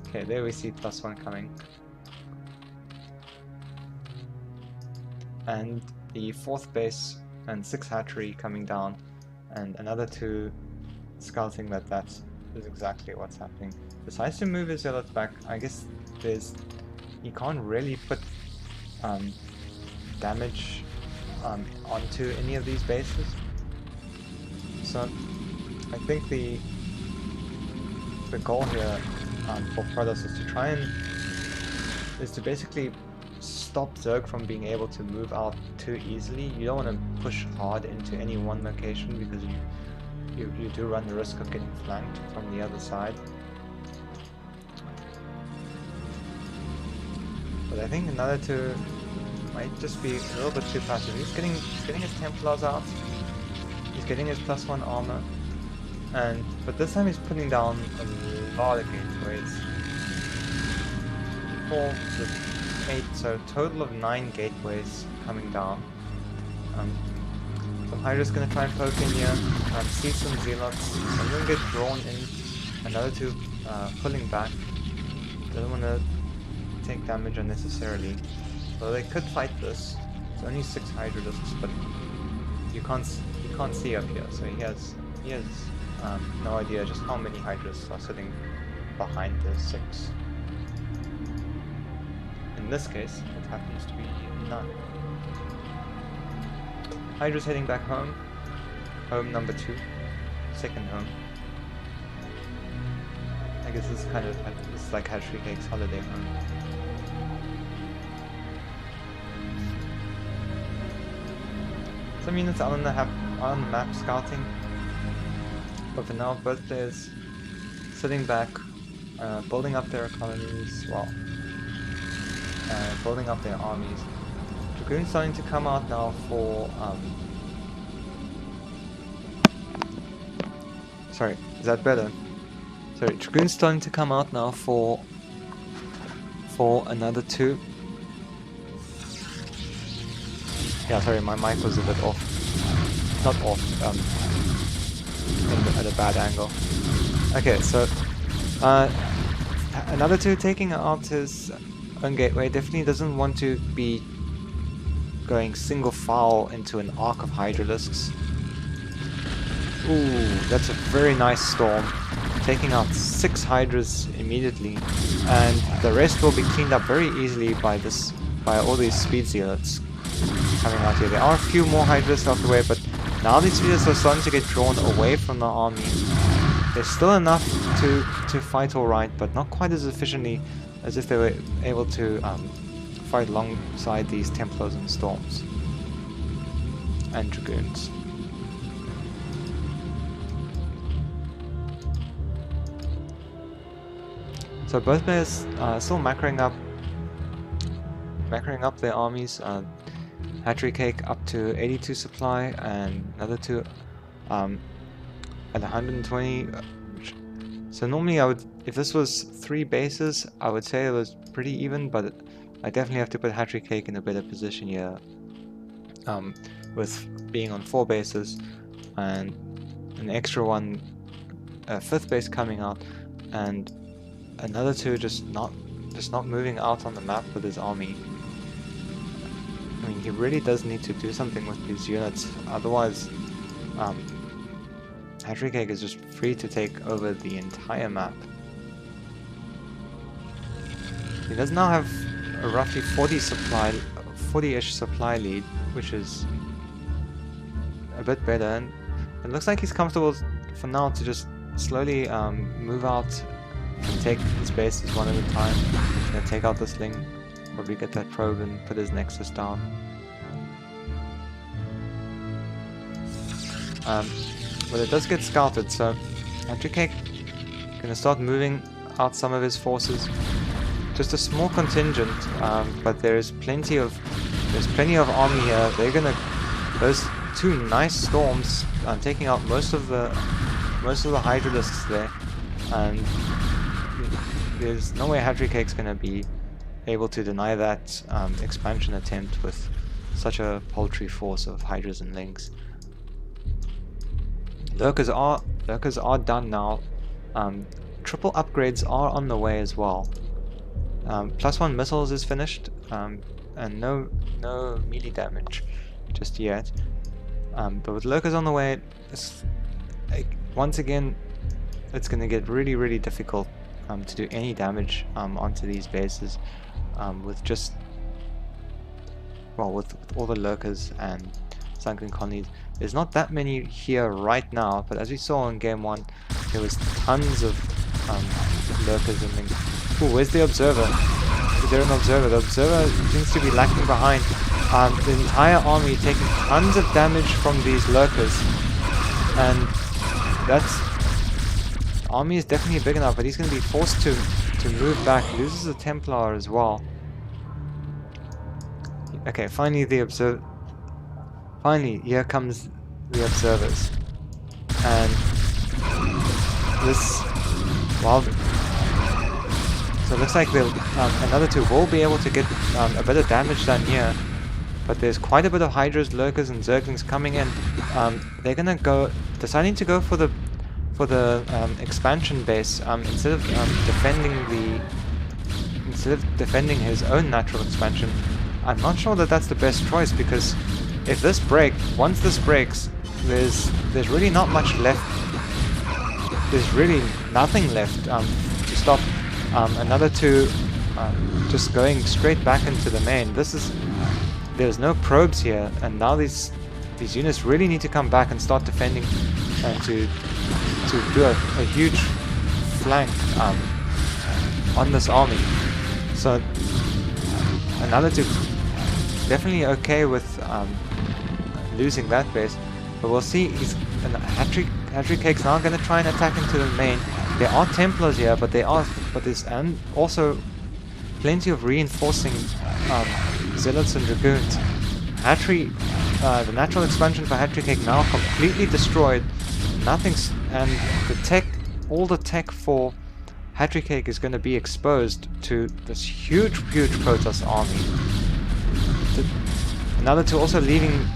Okay, there we see +1 coming. And the 4th base and 6th hatchery coming down, and another 2 scouting that is exactly what's happening. Decides to move his zealots back. I guess he can't really put damage onto any of these bases. So I think the goal here for Protoss is to basically stop Zerg from being able to move out too easily. You don't want to push hard into any one location because you do run the risk of getting flanked from the other side. But I think another 2 might just be a little bit too passive. He's getting his Templars out. He's getting his +1 armor, but this time he's putting down a lot of gateways. 4 to 8, so total of 9 gateways coming down. Some Hydra's gonna try and poke in here. See some Zealots. Some of them get drawn in. Another 2 pulling back. Doesn't want to take damage unnecessarily. Well, they could fight this. It's only 6 Hydralisks, but you can't see up here, so he has no idea just how many Hydras are sitting behind the 6. In this case, it happens to be none. Hydra's heading back home. Home number 2. Second home. I guess this is like Hatchery Cake's holiday home. Some units are on the map scouting, but for now both players sitting back, building up their colonies, building up their armies. Dragoon's starting to come out now for sorry, is that better? Sorry, Dragoon's starting to come out now for another 2. Yeah, sorry, my mic was a bit off. Not off, at a bad angle. Okay, so another 2 taking out his own gateway. Definitely doesn't want to be going single file into an arc of Hydralisks. Ooh, that's a very nice storm. Taking out 6 Hydras immediately, and the rest will be cleaned up very easily by all these speed zealots coming out here. There are a few more Hydras out the way, but now these speeders are starting to get drawn away from the army. There's still enough to fight alright, but not quite as efficiently as if they were able to fight alongside these Templars and Storms and Dragoons. So both players still macroing up their armies. Hatchery Cake up to 82 supply, and another 2 at 120. So normally if this was 3 bases, I would say it was pretty even, but I definitely have to put Hatchery Cake in a better position here, with being on 4 bases and an extra one, 5th base coming out, and another 2 just not moving out on the map with his army. I mean, he really does need to do something with these units, otherwise Hatchery Cake is just free to take over the entire map. He does now have a roughly 40-ish supply lead, which is a bit better, and it looks like he's comfortable for now to just slowly move out and take his bases one at a time. He's gonna take out this Ling, probably get that probe and put his Nexus down. But it does get scouted, so Hatchery Cake gonna start moving out some of his forces. Just a small contingent, but there's plenty of army here. They're gonna, those 2 nice storms, taking out most of the Hydralisks there, and there's no way Hatchery Cake's gonna be able to deny that expansion attempt with such a paltry force of Hydras and Lings. Lurkers are done now. Triple upgrades are on the way as well. +1 missiles is finished, and no melee damage just yet. But with Lurkers on the way, once again, it's going to get really difficult to do any damage onto these bases with all the Lurkers and sunken colonies. There's not that many here right now, but as we saw in game 1, there was tons of Lurkers and things. Ooh, where's the Observer? Is there an Observer? The Observer seems to be lacking behind. The entire army taking tons of damage from these Lurkers, and that's... army is definitely big enough, but he's going to be forced to move back. He loses a Templar as well. Okay, finally Finally, here comes the observers. And this... Well... So it looks like they'll, another two will be able to get a bit of damage done here. But there's quite a bit of Hydras, Lurkers, and Zerglings coming in. They're gonna go... deciding to go for the expansion base instead of defending his own natural expansion. I'm not sure that that's the best choice, because if this once this breaks, there's really not much left. There's really nothing left to stop another two just going straight back into the main. There's no probes here, and now these units really need to come back and start defending and to do a huge flank on this army. So another two definitely okay with losing that base, but we'll see. Hatchery Cake's now going to try and attack into the main. There are Templars here, but there's also plenty of reinforcing Zealots and Dragoons. The natural expansion for Hatchery Cake now completely destroyed. And all the tech for Hatchery Cake is going to be exposed to this huge Protoss army. Another two also leaving.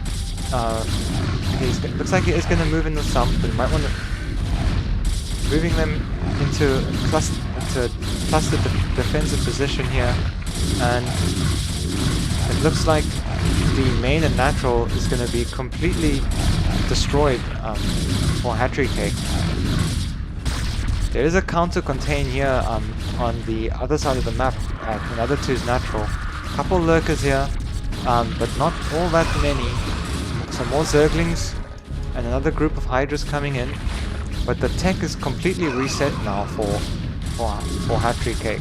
Looks like he is going to move in the sump, but he might want to moving them into a clustered defensive position here, and it looks like the main and natural is going to be completely destroyed for Hatchery Cake. There is a counter contain here on the other side of the map at another two's natural. Couple lurkers here, but not all that many. Some more Zerglings and another group of Hydras coming in, but the tech is completely reset now for Hatchery Cake.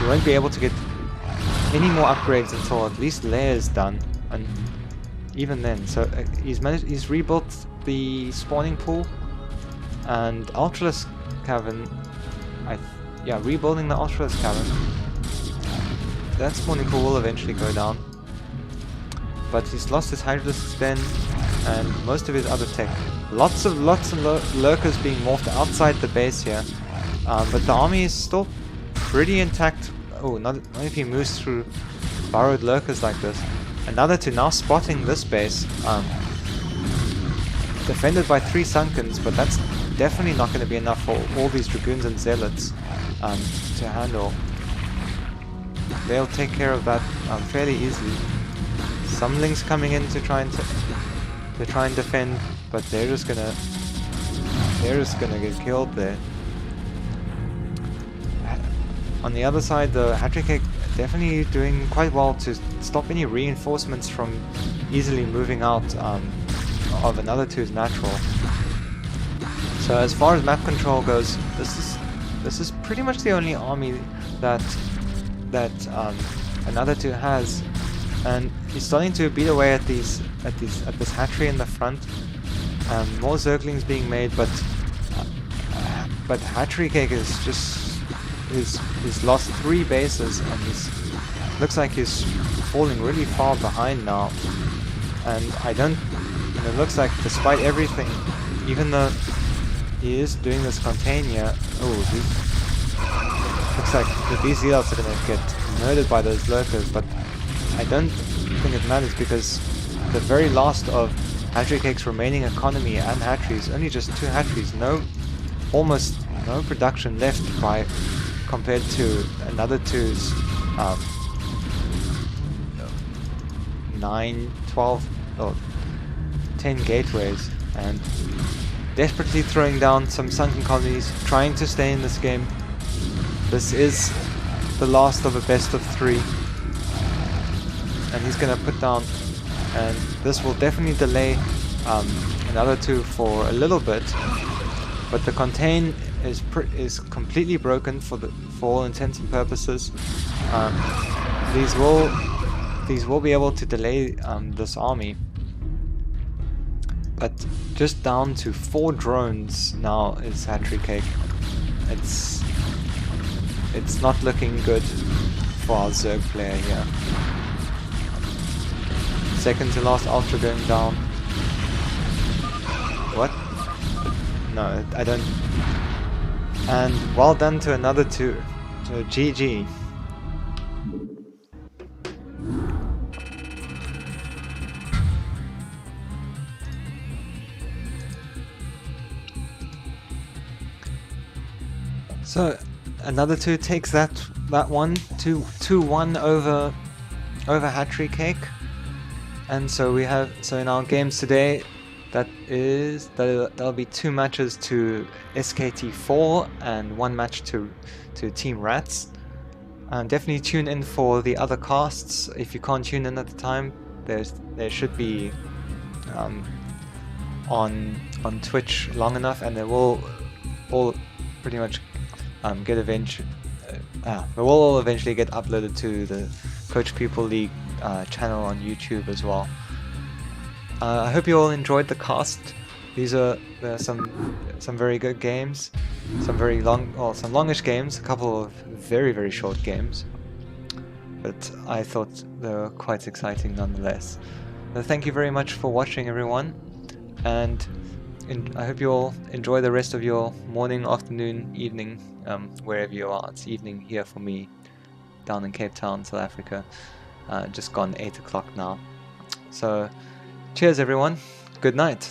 You won't be able to get any more upgrades until at least Lair is done, and even then. So he's rebuilt the spawning pool and Ultralisk Cavern. Rebuilding the Ultralisk Cavern. That spawning pool will eventually go down, but he's lost his Hydralisks Den and most of his other tech. Lots of lurkers being morphed outside the base here, but the army is still pretty intact. Oh, not if he moves through burrowed lurkers like this. Another two now spotting this base, defended by 3 Sunkens, but that's definitely not going to be enough for all these Dragoons and Zealots to handle. They'll take care of that fairly easily. Some Lings coming in to try and defend, but they're just gonna get killed there. On the other side, the Hatchery Cake definitely doing quite well to stop any reinforcements from easily moving out of another two's natural. So as far as map control goes, this is pretty much the only army that another two has, and he's starting to beat away at this hatchery in the front. More Zerglings being made, but Hatchery Cake is just he's lost 3 bases, and looks like he's falling really far behind now. And it looks like despite everything, even though he is doing this contain here, looks like these Zealots are gonna get murdered by those lurkers, but I don't think it matters, because the very last of Hatchery Cake's remaining economy and hatcheries, only just 2 hatcheries, almost no production left compared to another two's 9, 12, or 10 gateways, and desperately throwing down some sunken colonies, trying to stay in this game. This is the last of a best of 3, and he's gonna put down, and this will definitely delay another 2 for a little bit, but the contain is completely broken for all intents and purposes. These will be able to delay this army, but just down to 4 drones now is Hatchery Cake. It's not looking good for our Zerg player here. second to last ultra going down. What? No, I don't. And well done to another 2. So GG. So another 2 takes that one 2-1 over Hatchery Cake. And so we have, so in our games today, that'll be 2 matches to SKT4 and 1 match to Team R.A.T.S. Definitely tune in for the other casts. If you can't tune in at the time, there should be on Twitch long enough, and they will all pretty much get eventually. They will all eventually get uploaded to the Coach People League channel on YouTube as well. I hope you all enjoyed the cast. These are some very good games, some very some longish games, a couple of very short games, but I thought they were quite exciting nonetheless. Thank you very much for watching, everyone, and I hope you all enjoy the rest of your morning, afternoon, evening, wherever you are. It's evening here for me, down in Cape Town, South Africa. Just gone 8 o'clock now. So, cheers everyone. Good night.